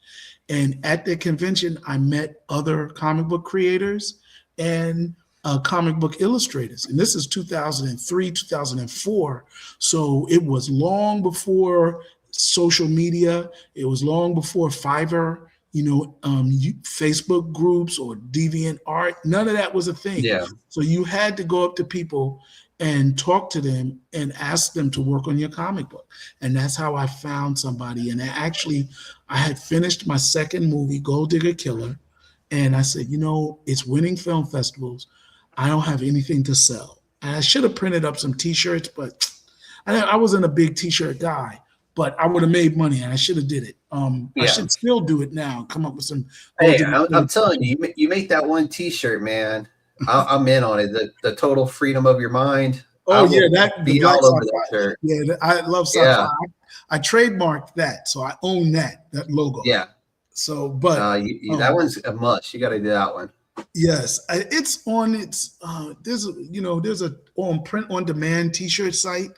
And at the convention, I met other comic book creators and comic book illustrators. And this is 2003, 2004. So it was long before social media. It was long before Fiverr, Facebook groups or Deviant Art. None of that was a thing. Yeah. So you had to go up to people and talk to them and ask them to work on your comic book. And that's how I found somebody. And I had finished my second movie, Gold Digger Killer. And I said, it's winning film festivals. I don't have anything to sell. And I should have printed up some T-shirts, but I wasn't a big T-shirt guy, but I would have made money and I should have did it. I should still do it now. Come up with some. Hey, I'm telling you, you make that one T-shirt, man. I'm in on it. The total freedom of your mind. Oh yeah, that be the all over that shirt. Yeah, I love sci-fi. Yeah. I trademarked that, so I own that logo. Yeah. So, but that one's a must. You got to do that one. Yes, it's on. There's a print on demand T-shirt site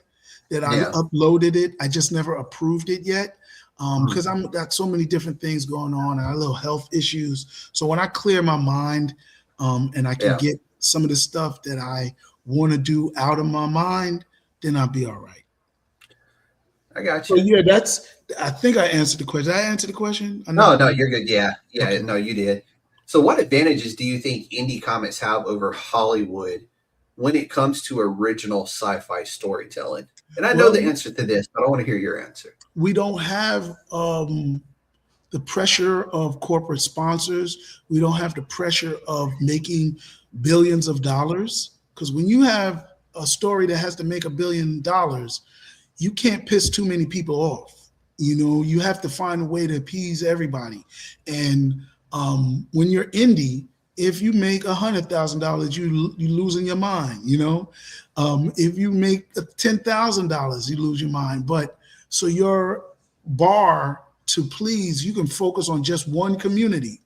that I uploaded it. I just never approved it yet because I'm got so many different things going on. I have little health issues. So when I clear my mind and I can get some of the stuff that I want to do out of my mind, then I'll be all right. I got you. So yeah, I think I answered the question. Did I answer the question? No, you're good. Yeah. Okay. No, you did. So what advantages do you think indie comics have over Hollywood when it comes to original sci-fi storytelling? And I know the answer to this, but I want to hear your answer. We don't have the pressure of corporate sponsors. We don't have the pressure of making billions of dollars. Because when you have a story that has to make $1 billion, you can't piss too many people off. You have to find a way to appease everybody. And when you're indie, if you make $100,000, you losing your mind. If you make $10,000, you lose your mind. But so your bar to please, you can focus on just one community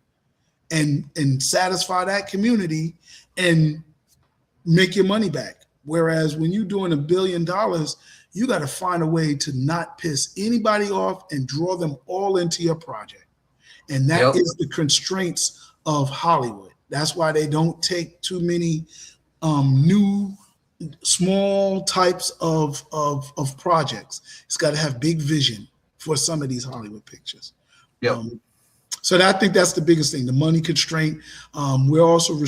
and satisfy that community and make your money back. Whereas when you're doing $1 billion, you got to find a way to not piss anybody off and draw them all into your project. And that is the constraints of Hollywood. That's why they don't take too many new, small types of projects. It's got to have big vision for some of these Hollywood pictures. So I think that's the biggest thing, the money constraint. We're also,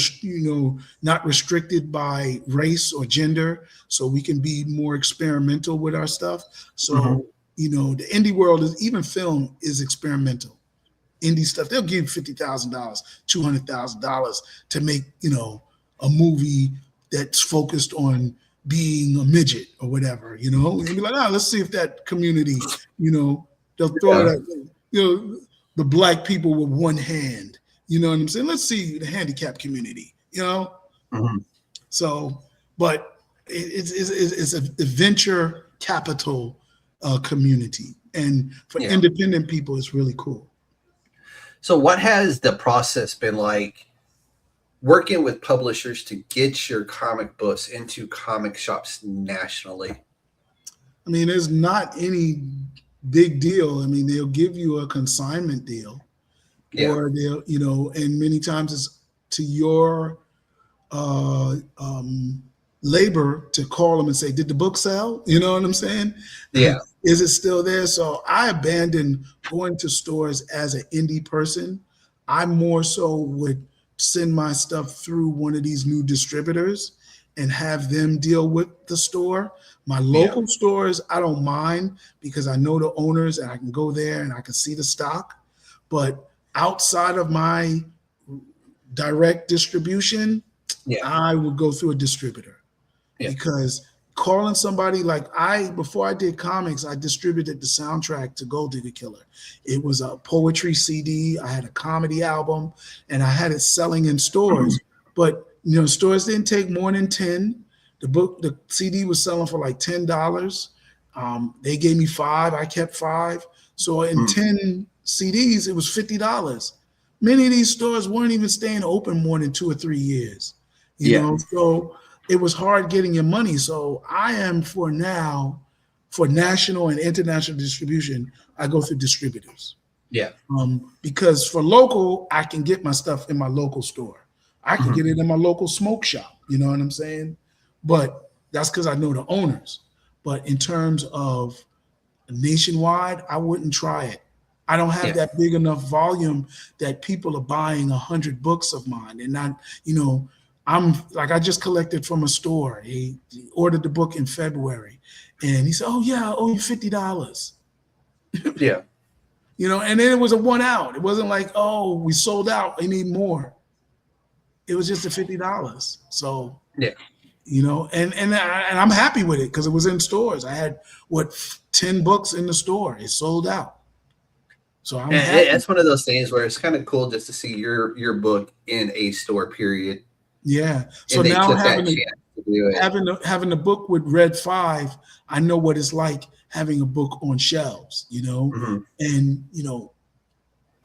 not restricted by race or gender, so we can be more experimental with our stuff. So, the indie world even film is experimental. Indie stuff, they'll give $50,000, $200,000 to make, a movie that's focused on being a midget or whatever, and be like, let's see if that community, they'll throw that, the black people with one hand, you know what I'm saying? Let's see the handicapped community, So, but it's a venture capital community. And for independent people, it's really cool. So what has the process been like working with publishers to get your comic books into comic shops nationally? I mean, there's not any big deal. I mean, they'll give you a consignment deal or they'll, and many times it's to your labor to call them and say, did the book sell? You know what I'm saying? Yeah. Is it still there? So I abandoned going to stores as an indie person. I more so would send my stuff through one of these new distributors and have them deal with the store. My local stores, I don't mind because I know the owners and I can go there and I can see the stock. But outside of my direct distribution, I would go through a distributor because calling somebody before I did comics, I distributed the soundtrack to Gold Digger Killer. It was a poetry CD. I had a comedy album and I had it selling in stores, but stores didn't take more than 10. The CD was selling for like $10. They gave me 5. I kept 5. So in 10 CDs, it was $50. Many of these stores weren't even staying open more than 2 or 3 years. You know, so it was hard getting your money. So I am for national and international distribution, I go through distributors. Yeah. Because for local, I can get my stuff in my local store. I can get it in my local smoke shop. You know what I'm saying? But that's because I know the owners. But in terms of nationwide, I wouldn't try it. I don't have that big enough volume that people are buying 100 books of mine. And not, I just collected from a store. He ordered the book in February. And he said, oh, yeah, I owe you $50. Yeah. And then it was a one out. It wasn't like, oh, we sold out. I need more. It was just a $50. So, and I'm happy with it because it was in stores. I had 10 books in the store. It sold out. So I'm And happy. it's one of those things where it's kind of cool just to see your book in a store, period. Yeah. So And they now took that chance to do it. having a book with Red 5, I know what it's like having a book on shelves, Mhm. and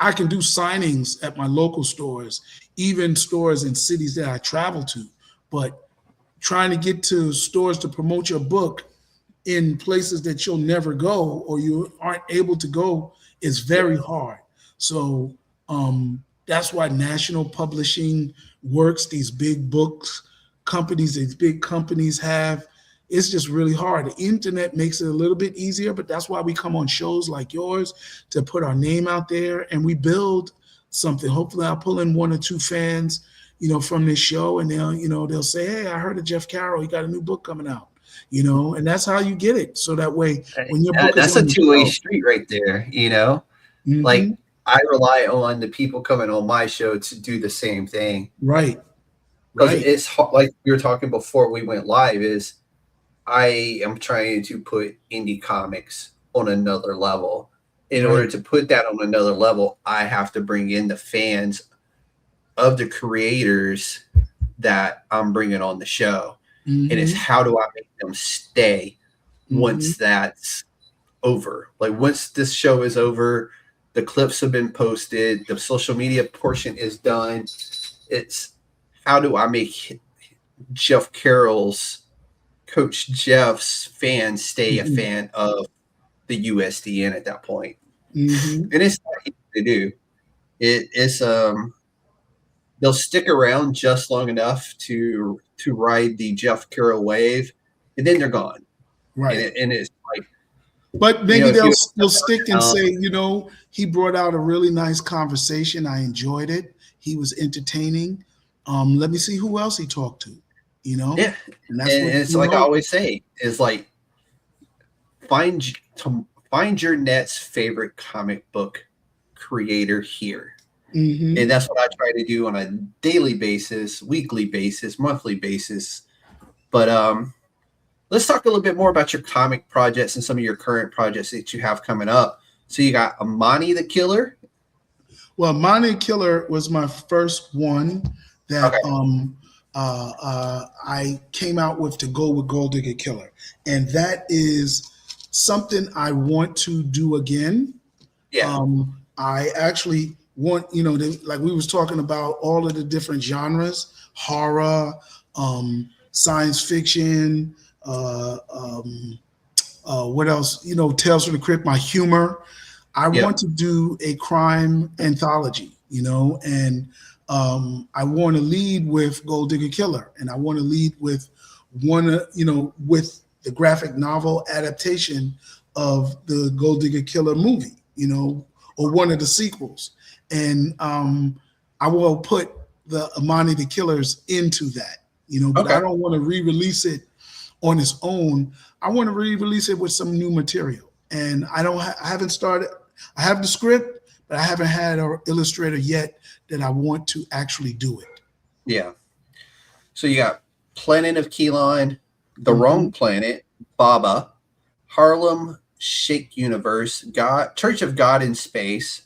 I can do signings at my local stores, even stores in cities that I travel to. But trying to get to stores to promote your book in places that you'll never go or you aren't able to go is very hard. So that's why national publishing works. These big books companies, these big companies have. It's just really hard. The internet makes it a little bit easier, but that's why we come on shows like yours to put our name out there and we build something. Hopefully I'll pull in 1 or 2 fans, from this show, and they'll say, "Hey, I heard of Jeff Carroll. He got a new book coming out," and that's how you get it. So that way, when your book That's is on a the two-way show, street right there, Mhm. Like, I rely on the people coming on my show to do the same thing. Right. Because Right. it's like we were talking before we went live, is I am trying to put indie comics on another level. In order to put that on another level, I have to bring in the fans of the creators that I'm bringing on the show. And it's how do I make them stay once that's over? Like, once this show is over, the clips have been posted, the social media portion is done. It's how do I make Jeff Carroll's Coach Jeff's fans stay a fan of the USDN at that point? And it's not easy to do. It's they'll stick around just long enough to ride the Jeff Carroll wave, and then they're gone. Right. And it's like, but maybe they'll stick and down, say, he brought out a really nice conversation. I enjoyed it. He was entertaining. Let me see who else he talked to. Yeah. And that's And what, it's like I always say, is like find your next favorite comic book creator here. And that's what I try to do on a daily basis, weekly basis, monthly basis. But let's talk a little bit more about your comic projects and some of your current projects that you have coming up. So you got Amani the Killer. Well, Amani the Killer was my first one that I came out with to go with Gold Digger Killer. And that is something I want to do again. Yeah. I actually want, like we was talking about all of the different genres, horror, science fiction, what else? Tales from the Crypt, my humor. I want to do a crime anthology, and I want to lead with Gold Digger Killer, and I want to lead with with the graphic novel adaptation of the Gold Digger Killer movie, or one of the sequels. And I will put the Amani the Killers into that, but I don't want to re-release it on its own. I want to re-release it with some new material. And I haven't started. I have the script, but I haven't had an illustrator yet that I want to actually do it. Yeah. So you got Planet of Keelan, The Wrong Planet, Baba, Harlem Shake Universe, God, Church of God in Space.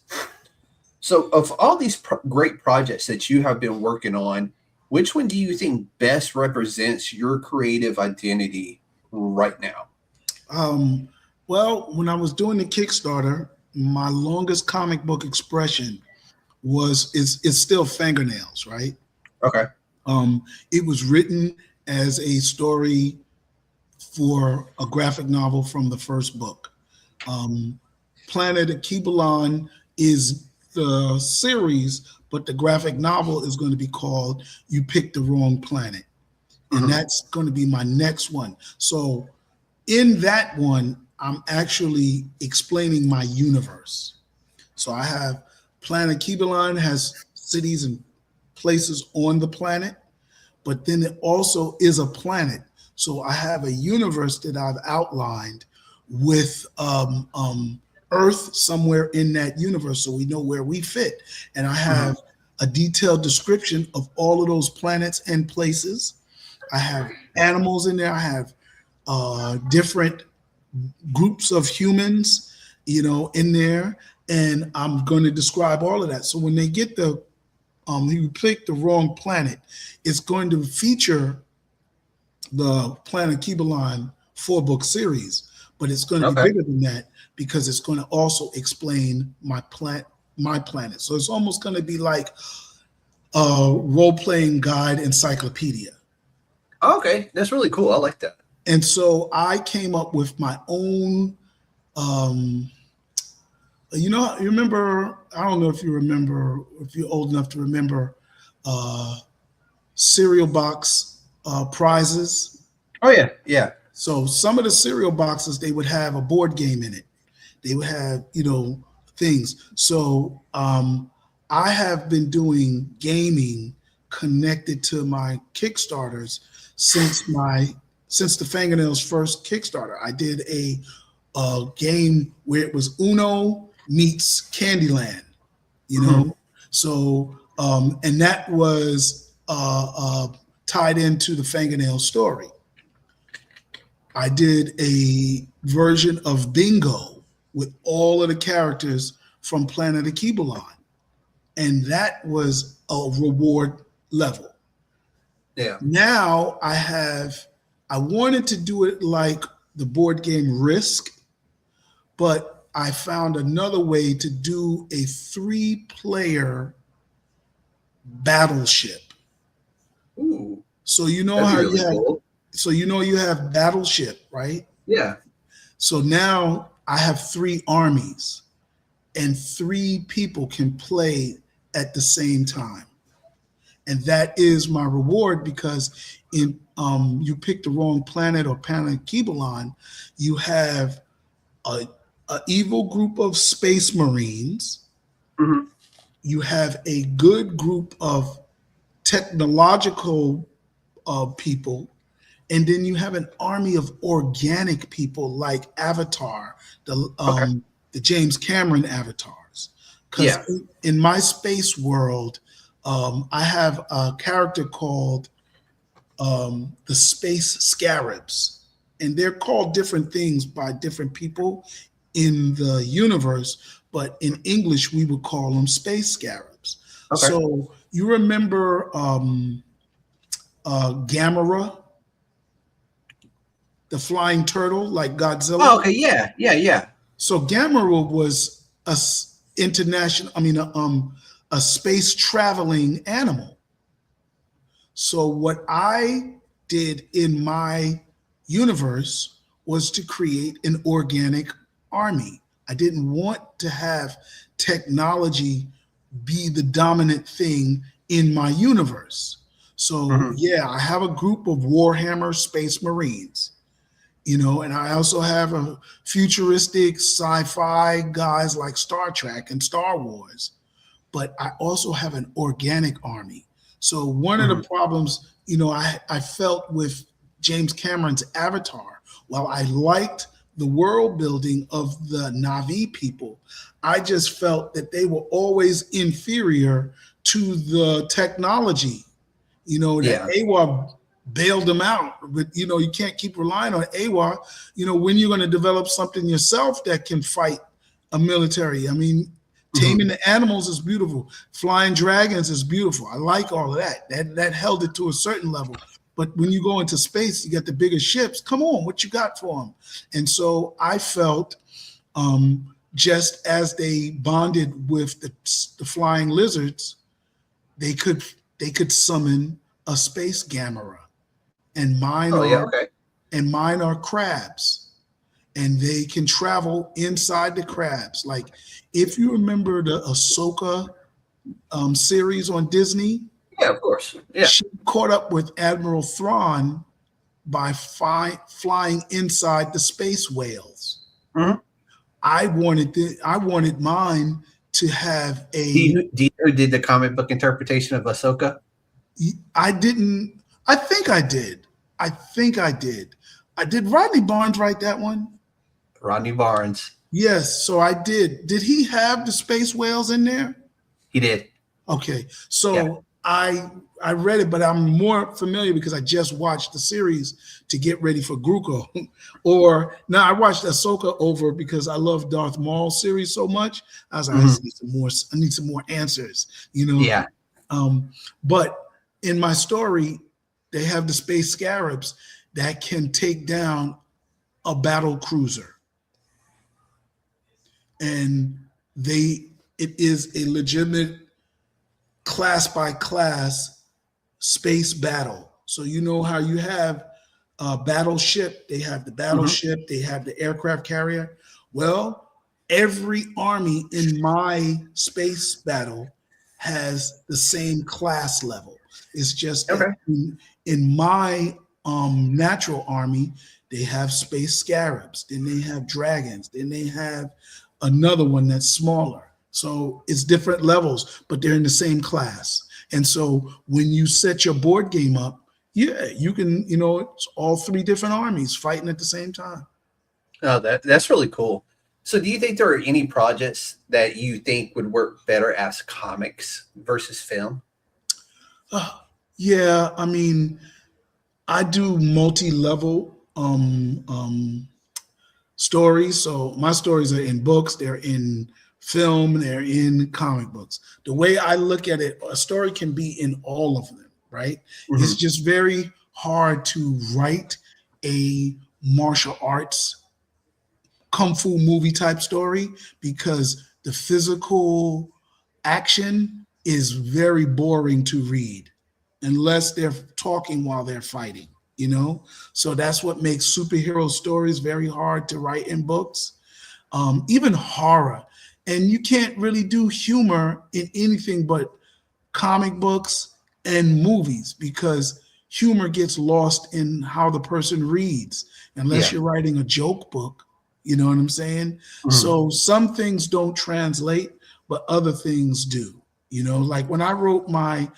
So of all these great projects that you have been working on, which one do you think best represents your creative identity right now? Well, when I was doing the Kickstarter, my longest comic book expression is still fingernails, right? Okay. It was written as a story for a graphic novel from the first book. Planet of Keelan is the series, but the graphic novel is going to be called You Picked the Wrong Planet. And that's going to be my next one. So in that one, I'm actually explaining my universe. So I have Planet Keelan has cities and places on the planet, but then it also is a planet. So I have a universe that I've outlined with Earth somewhere in that universe, so we know where we fit. And I have a detailed description of all of those planets and places. I have animals in there. I have different groups of humans, in there. And I'm going to describe all of that. So when they get you pick the wrong planet, it's going to feature the Planet Kibalon 4-book series, but it's going to be bigger than that because it's going to also explain my planet. So it's almost going to be like a role-playing guide encyclopedia. Okay, that's really cool. I like that. And so I came up with my own, you remember, I don't know if you remember, if you're old enough to remember cereal box prizes. Oh, yeah, yeah. So some of the cereal boxes, they would have a board game in it. They would have, things. So I have been doing gaming connected to my Kickstarters since the Fingernails first Kickstarter. I did a game where it was Uno meets Candyland, So and that was tied into the Fingernail story. I did a version of Bingo with all of the characters from Planet of Kibalon, and that was a reward level. Yeah. Now I wanted to do it like the board game Risk, but I found another way to do a 3-player battleship. Ooh. So how really you have cool. So you have battleship, right? Yeah. So now I have 3 armies and 3 people can play at the same time. And that is my reward because in you pick the wrong planet or Planet Kibalon, you have a evil group of space marines. Mm-hmm. You have a good group of technological people. And then you have an army of organic people like Avatar, the James Cameron avatars. Because in my space world, I have a character called the Space Scarabs. And they're called different things by different people in the universe. But in English, we would call them Space Scarabs. Okay. So you remember Gamera? The flying turtle, like Godzilla. Oh, okay, yeah. So Gamera was a space traveling animal. So what I did in my universe was to create an organic army. I didn't want to have technology be the dominant thing in my universe. So I have a group of Warhammer Space Marines. And I also have a futuristic sci-fi guys like Star Trek and Star Wars, but I also have an organic army. So one of the problems, I felt with James Cameron's Avatar, while I liked the world building of the Na'vi people, I just felt that they were always inferior to the technology, that AWA bailed them out, but you can't keep relying on AWA. When you're going to develop something yourself that can fight a military. I mean, taming the animals is beautiful. Flying dragons is beautiful. I like all of that. That held it to a certain level. But when you go into space, you get the bigger ships. Come on, what you got for them? And so I felt, just as they bonded with the flying lizards, they could summon a space Gamera. And mine are crabs, and they can travel inside the crabs. Like if you remember the Ahsoka series on Disney, of course, she caught up with Admiral Thrawn by flying inside the space whales. Mm-hmm. I wanted mine to have a. Do you did the comic book interpretation of Ahsoka? I didn't. I think I did. Did Rodney Barnes write that one? Rodney Barnes. Yes, so I did. Did he have the space whales in there? He did. Okay, so I read it, but I'm more familiar because I just watched the series to get ready for Gruko. Or now I watched Ahsoka over because I love Darth Maul series so much. I was like, I need some more answers, you know? Yeah. But in my story, they have the space scarabs that can take down a battle cruiser. And it is a legitimate class by class space battle. So you know how you have a battleship, they have the battleship, they have the aircraft carrier. Well, every army in my space battle has the same class level. It's just that in my natural army, they have space scarabs, then they have dragons, then they have another one that's smaller. So it's different levels, but they're in the same class. And so when you set your board game up, yeah, you can, you know, it's all three different armies fighting at the same time. Oh, that's really cool. So do you think there are any projects that you think would work better as comics versus film? Yeah, I mean, I do multi-level stories. So my stories are in books, they're in film, they're in comic books. The way I look at it, a story can be in all of them, right? It's just very hard to write a martial arts kung fu movie type story because the physical action is very boring to read unless they're talking while they're fighting, you know? So that's what makes superhero stories very hard to write in books. Even horror. And you can't really do humor in anything but comic books and movies because humor gets lost in how the person reads, unless you're writing a joke book. You know what I'm saying? So some things don't translate, but other things do. You know, like when I wrote my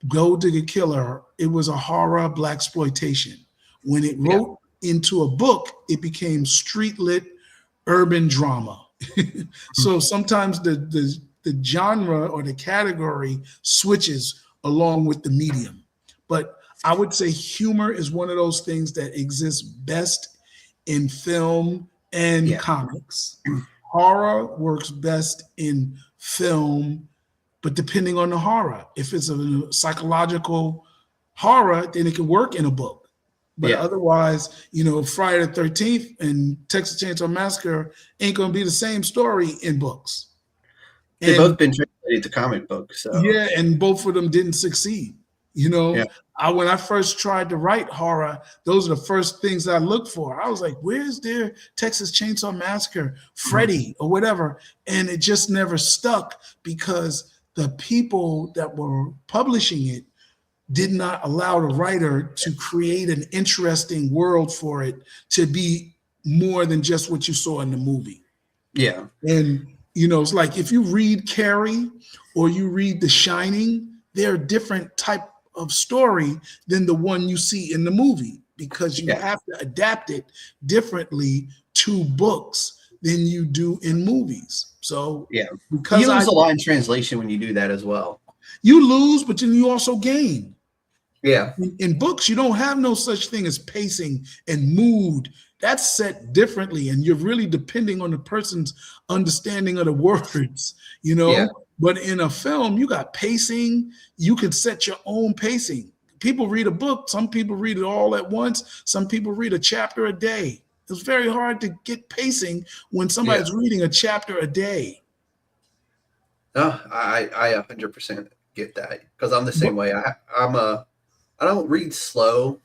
Gold Digger Killer, it was a horror blaxploitation. When it wrote into a book, it became street lit urban drama. So sometimes the genre or the category switches along with the medium. But I would say humor is one of those things that exists best in film and comics. Horror works best in film, but depending on the horror. If it's a psychological horror, then it can work in a book. But otherwise, you know, Friday the 13th and Texas Chainsaw Massacre ain't going to be the same story in books. They've both been translated to comic books. So. Yeah, and both of them didn't succeed. You know, when I first tried to write horror, those are the first things I looked for. I was like, where's their Texas Chainsaw Massacre, Freddy or whatever? And it just never stuck because the people that were publishing it did not allow the writer to create an interesting world for it to be more than just what you saw in the movie. Yeah. And, you know, it's like if you read Carrie or you read The Shining, they're a different type of story than the one you see in the movie because you have to adapt it differently to books than you do in movies. So because you lose a lot in translation when you do that as well. You lose, but then you also gain. Yeah. In books, you don't have no such thing as pacing and mood. That's set differently, and you're really depending on the person's understanding of the words, you know? Yeah. But in a film, you got pacing. You can set your own pacing. People read a book. Some people read it all at once. Some people read a chapter a day. It's very hard to get pacing when somebody's reading a chapter a day. No, I 100% get that because I'm the same way. I don't read slow,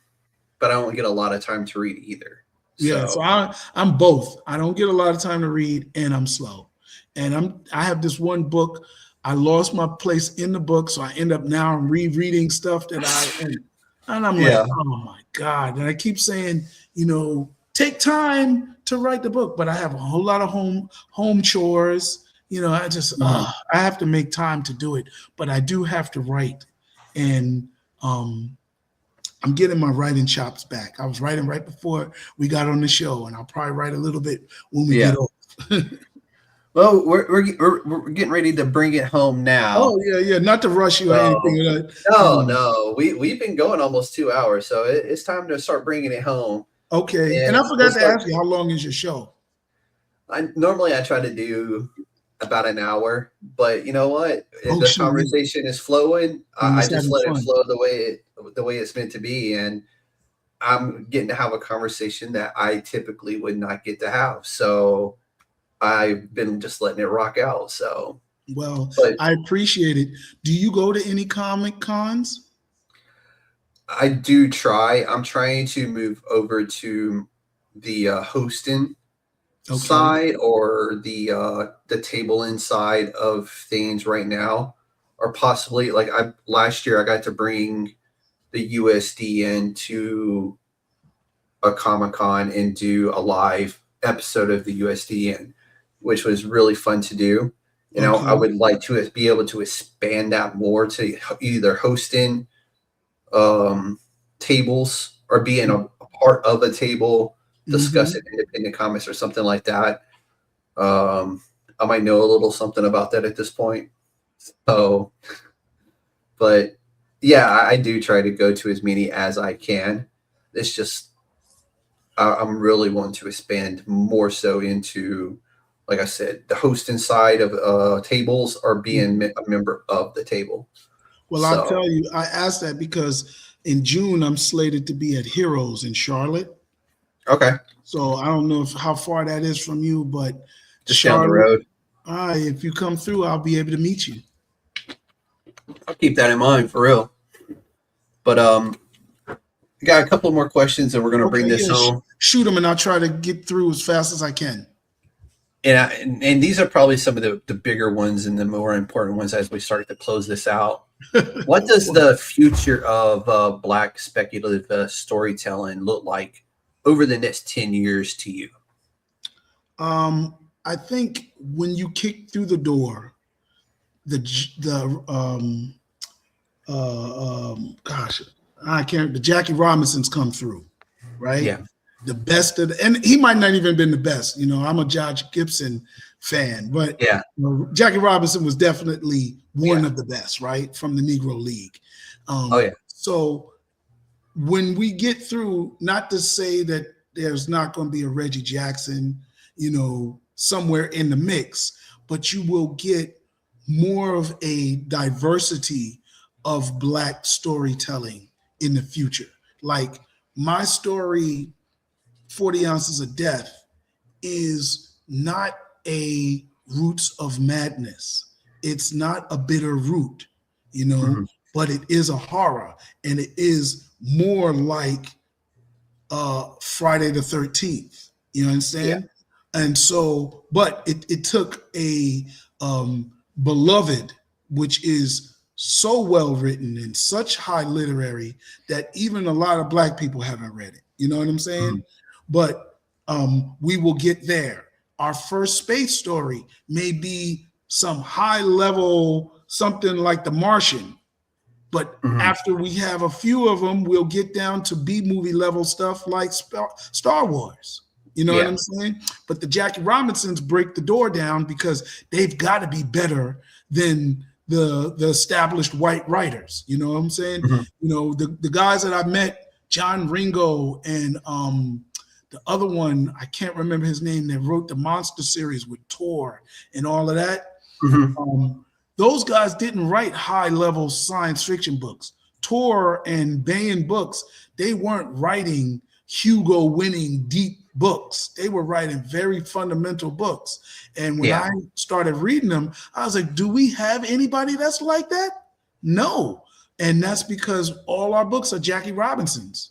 but I don't get a lot of time to read either. So I'm both. I don't get a lot of time to read, and I'm slow. And I have this one book. I lost my place in the book, so I end up now rereading stuff that and I'm like, oh my God. And I keep saying, you know, take time to write the book, but I have a whole lot of home chores. You know, I have to make time to do it, but I do have to write. And I'm getting my writing chops back. I was writing right before we got on the show, and I'll probably write a little bit when we get off. Well, we're getting ready to bring it home now. Oh yeah. Not to rush you or anything. No. We've been going almost 2 hours, so it's time to start bringing it home. Okay. And I forgot to ask you, how long is your show? Normally I try to do about an hour, but you know what? If the conversation is flowing, I just let it flow the way it's meant to be, and I'm getting to have a conversation that I typically would not get to have. So I've been just letting it rock out. So I appreciate it. Do you go to any comic cons? I do try. I'm trying to move over to the hosting side, or the table inside of things right now, or possibly like last year I got to bring the USDN to a Comic-Con and do a live episode of the USDN, which was really fun to do. You know, I would like to be able to expand that more to either hosting tables or being a part of a table, discussing independent comics or something like that. I might know a little something about that at this point. So, but yeah, I do try to go to as many as I can. It's just, I'm really wanting to expand more so into, like I said, the hosting side of tables, or being a member of the table. Well, I'll tell you, I asked that because in June, I'm slated to be at Heroes in Charlotte. Okay. So I don't know how far that is from you, but just Charlotte, down the road. If you come through, I'll be able to meet you. I'll keep that in mind for real. But we got a couple more questions, and we're going to bring this home. Shoot them, and I'll try to get through as fast as I can. And these are probably some of the bigger ones and the more important ones as we start to close this out. What does the future of Black speculative storytelling look like over the next 10 years to you? I think when you kick through the door, the Jackie Robinsons come through, right? Yeah. The best of and he might not even been the best. You know, I'm a Josh Gibson fan, but yeah, Jackie Robinson was definitely one of the best, right? From the Negro League. So when we get through, not to say that there's not going to be a Reggie Jackson, you know, somewhere in the mix, but you will get more of a diversity of Black storytelling in the future. Like my story, 40 Ounces of Death, is not a Roots of Madness. It's not a bitter root, you know, but it is a horror, and it is more like Friday the 13th. You know what I'm saying? Yeah. And so, but it took a Beloved, which is so well written and such high literary that even a lot of Black people haven't read it. You know what I'm saying? But we will get there. Our first space story may be some high level, something like The Martian. But after we have a few of them, we'll get down to B-movie level stuff like Star Wars. You know what I'm saying? But the Jackie Robinsons break the door down because they've got to be better than the established white writers. You know what I'm saying? You know, the guys that I met, John Ringo and the other one, I can't remember his name, that wrote the Monster series with Tor and all of that. Those guys didn't write high-level science fiction books. Tor and Baen books, they weren't writing Hugo-winning deep books. They were writing very fundamental books. And when I started reading them, I was like, do we have anybody that's like that? No. And that's because all our books are Jackie Robinsons.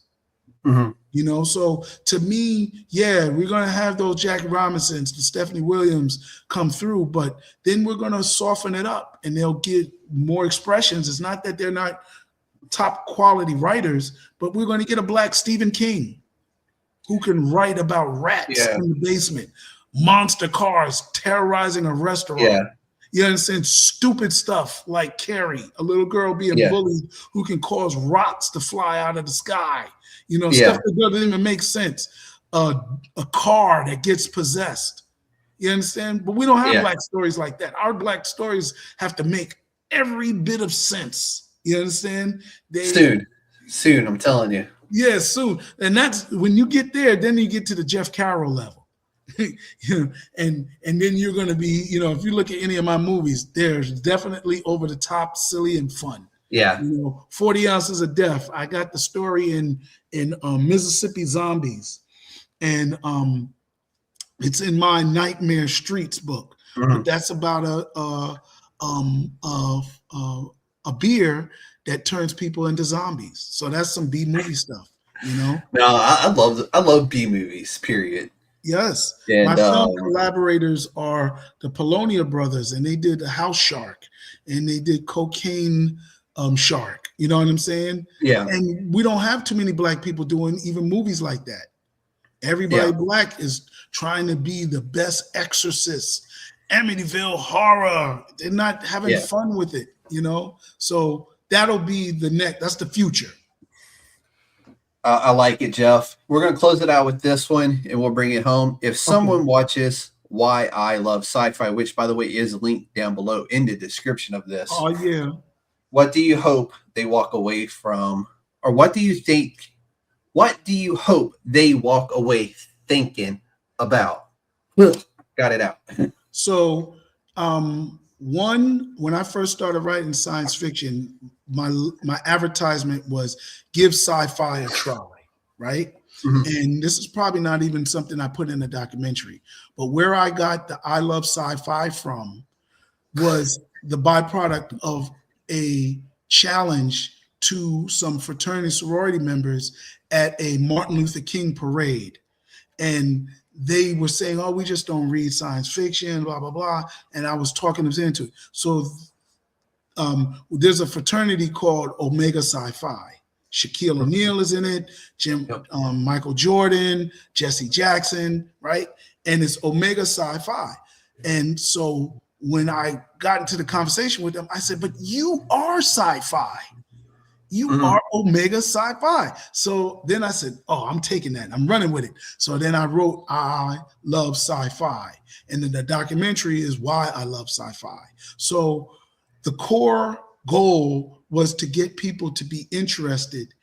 You know, so to me, we're going to have those Jackie Robinsons, the Stephanie Williams come through, but then we're going to soften it up and they'll get more expressions. It's not that they're not top quality writers, but we're going to get a Black Stephen King who can write about rats in the basement, monster cars terrorizing a restaurant. You understand? Stupid stuff like Carrie, a little girl being bullied who can cause rocks to fly out of the sky. You know, stuff that doesn't even make sense. A car that gets possessed. You understand? But we don't have Yeah. black stories like that. Our black stories have to make every bit of sense. You understand? Soon, I'm telling you. Yeah, soon. And that's when you get there, then you get to the Jeff Carroll level. and then you're going to be, if you look at any of my movies, there's definitely over the top, silly, and fun. Yeah. 40 Ounces of Death. I got the story in Mississippi Zombies, and it's in my Nightmare Streets book. Mm-hmm. But that's about a beer that turns people into zombies. So that's some B movie stuff, No, I love B movies. Period. Yes. And, my film collaborators are the Polonia brothers, and they did House Shark, and they did Cocaine Shark. You know what I'm saying? Yeah. And we don't have too many black people doing even movies like that. Everybody black is trying to be the best Exorcist, Amityville horror. They're not having fun with it, So that'll be that's the future. I like it, Jeff. We're going to close it out with this one, and we'll bring it home. If someone watches Why I Love Sci-Fi, which, by the way, is linked down below in the description of this. Oh, yeah. What do you hope they walk away from? Or what do you hope they walk away thinking about? Got it out. So, when I first started writing science fiction, my advertisement was give sci-fi a try, right? Mm-hmm. And this is probably not even something I put in a documentary, but where I got the I Love Sci-Fi from was the byproduct of a challenge to some fraternity sorority members at a Martin Luther King parade. And they were saying, oh, we just don't read science fiction, blah, blah, blah. And I was talking them into it. So there's a fraternity called Omega Sci-Fi. Shaquille O'Neal is in it, Michael Jordan, Jesse Jackson, right? And it's Omega Sci-Fi. And so when I got into the conversation with them, I said, but you are sci-fi. You are Omega Sci-Fi. So then I said, oh, I'm taking that. I'm running with it. So then I wrote I Love Sci-Fi. And then the documentary is Why I Love Sci-Fi. So the core goal was to get people to be interested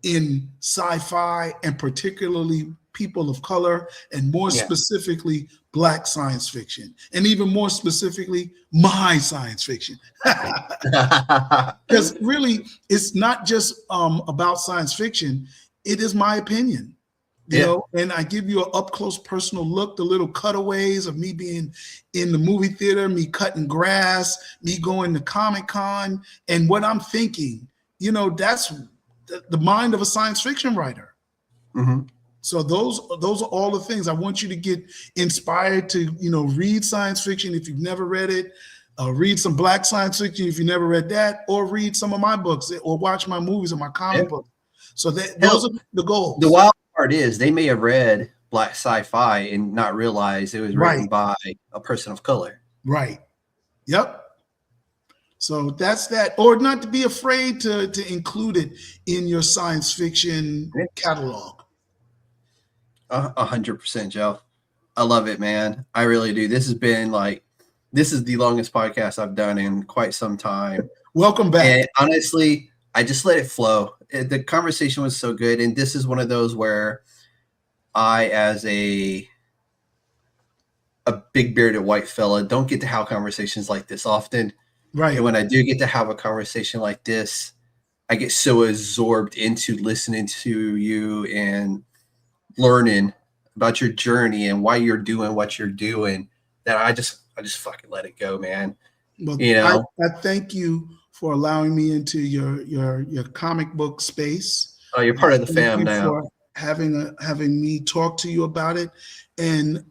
in sci-fi, and particularly people of color, and more specifically, Black science fiction, and even more specifically, my science fiction. Because really, it's not just about science fiction. It is my opinion, you know, and I give you an up-close personal look, the little cutaways of me being in the movie theater, me cutting grass, me going to Comic-Con, and what I'm thinking, that's the mind of a science fiction writer. Mm-hmm. So those are all the things. I want you to get inspired to, read science fiction if you've never read it, read some Black science fiction if you never read that, or read some of my books, or watch my movies or my comic books. So those are the goals. The wild part is they may have read Black sci-fi and not realize it was written by a person of color. Right. Yep. So that's that. Or not to be afraid to include it in your science fiction catalog. 100%, Joe. I love it, man. I really do. This is the longest podcast I've done in quite some time. Welcome back. And honestly, I just let it flow. The conversation was so good. And this is one of those where I, as a big bearded white fella, don't get to have conversations like this often. Right. And when I do get to have a conversation like this, I get so absorbed into listening to you and learning about your journey and why you're doing what you're doing that I just fucking let it go, man. Well, I thank you for allowing me into your comic book space. Oh, you're part of the fam now. For having me talk to you about it. And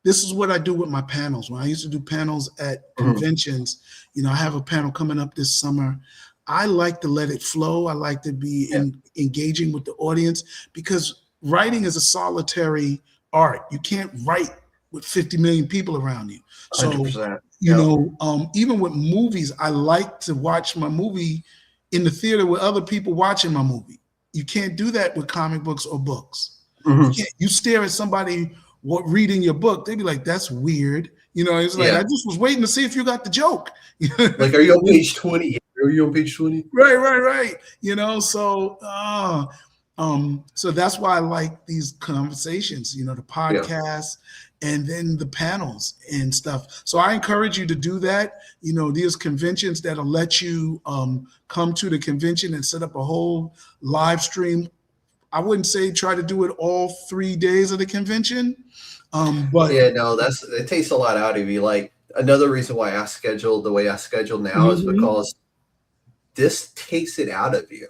this is what I do with my panels. When I used to do panels at conventions, I have a panel coming up this summer. I like to let it flow. I like to be engaging with the audience, because writing is a solitary art. You can't write with 50 million people around you. So, 100%. Even with movies, I like to watch my movie in the theater with other people watching my movie. You can't do that with comic books or books. Mm-hmm. You stare at somebody reading your book, they'd be like, that's weird. It's like, I just was waiting to see if you got the joke. Like, are you on page 20? Are you on page 20? Right. So that's why I like these conversations, the podcasts and then the panels and stuff. So I encourage you to do that. These conventions that'll let you come to the convention and set up a whole live stream. I wouldn't say try to do it all 3 days of the convention. But it takes a lot out of you. Like, another reason why I schedule the way I schedule now is because this takes it out of you.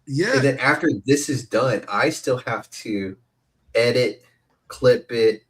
Yeah. And then after this is done, I still have to edit, clip it,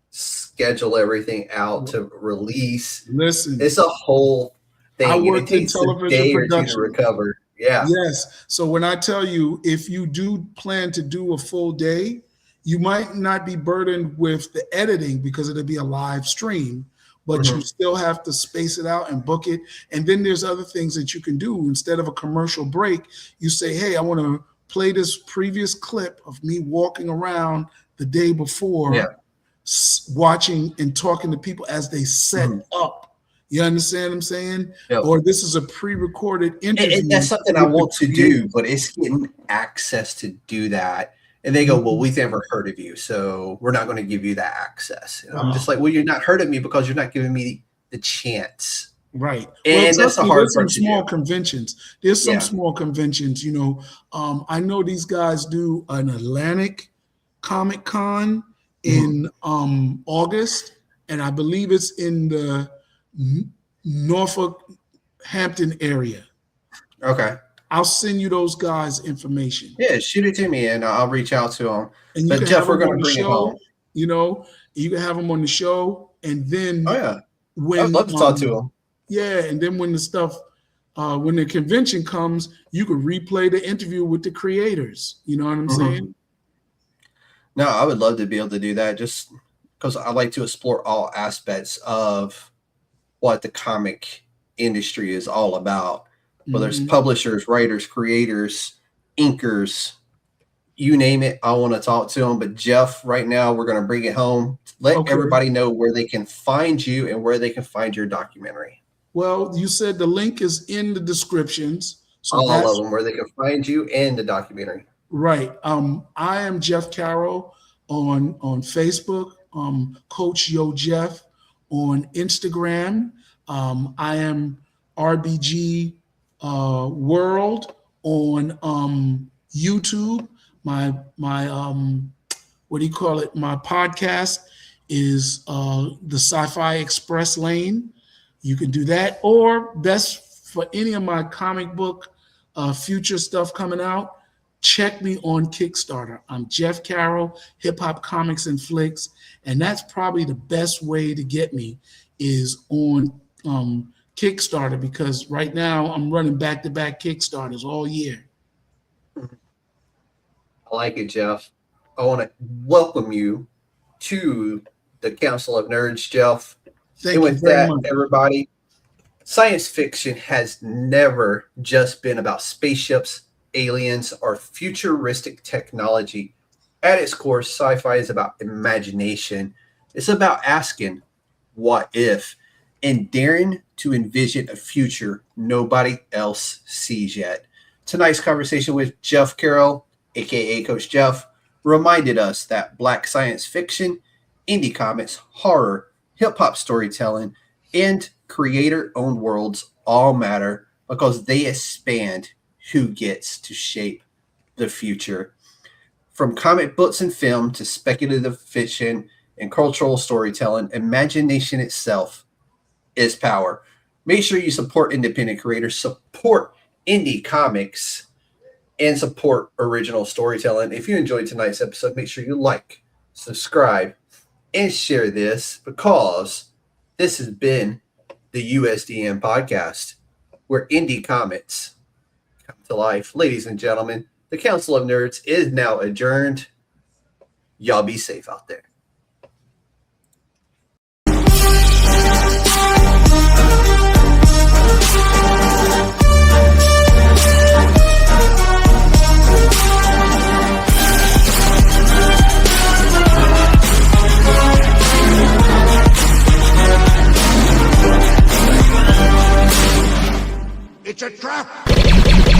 schedule everything out to release. Listen, it's a whole thing. I worked in television production. To recover. Yeah. Yes. So when I tell you, if you do plan to do a full day, you might not be burdened with the editing because it'll be a live stream, but you still have to space it out and book it. And then there's other things that you can do. Instead of a commercial break, you say, hey, I want to play this previous clip of me walking around the day before, watching and talking to people as they set up. You understand what I'm saying? Yep. Or this is a pre-recorded interview. And that's something I want to do, but it's getting access to do that. And they go, well, we've never heard of you, so we're not going to give you that access. And I'm just like, well, you're not heard of me because you're not giving me the chance. Right. And that's a hard part to do. Small conventions. There's some small conventions, I know these guys do an Atlantic Comic Con in August, and I believe it's in the Norfolk Hampton area. Okay. I'll send you those guys' information. Yeah, shoot it to me, and I'll reach out to them. But Jeff, we're going to bring it home. You can have them on the show, and then when I'd love to talk to them. Yeah, and then when the stuff, when the convention comes, you can replay the interview with the creators. You know what I'm saying? No, I would love to be able to do that, just because I like to explore all aspects of what the comic industry is all about. Whether it's publishers, writers, creators, inkers, you name it, I want to talk to them. But Jeff, right now, we're going to bring it home. Let everybody know where they can find you and where they can find your documentary. Well, you said the link is in the descriptions. So all of them, where they can find you and the documentary. Right. I am Jeff Carroll on Facebook, Coach Yo Jeff on Instagram. I am RBG World on YouTube. My what do you call it? My podcast is the Sci-Fi Express Lane. You can do that, or best for any of my comic book future stuff coming out, check me on Kickstarter. I'm Jeff Carroll, Hip Hop Comics and Flicks, and that's probably the best way to get me is on Kickstarter, because right now I'm running back-to-back Kickstarters all year. I like it, Jeff. I want to welcome you to the Council of Nerds, Jeff. Thank you very much. Everybody, science fiction has never just been about spaceships, aliens, or futuristic technology. At its core, sci-fi is about imagination. It's about asking, what if, and daring to envision a future nobody else sees yet. Tonight's conversation with Jeff Carroll, aka Coach Jeff, reminded us that Black science fiction, indie comics, horror, hip-hop storytelling, and creator-owned worlds all matter because they expand who gets to shape the future. From comic books and film to speculative fiction and cultural storytelling, imagination itself is power. Make sure you support independent creators, support indie comics, and support original storytelling. If you enjoyed tonight's episode, make sure you like, subscribe, and share this, because this has been the USDN Podcast, where indie comics come to life. Ladies and gentlemen, the Council of Nerds is now adjourned. Y'all be safe out there. It's a trap.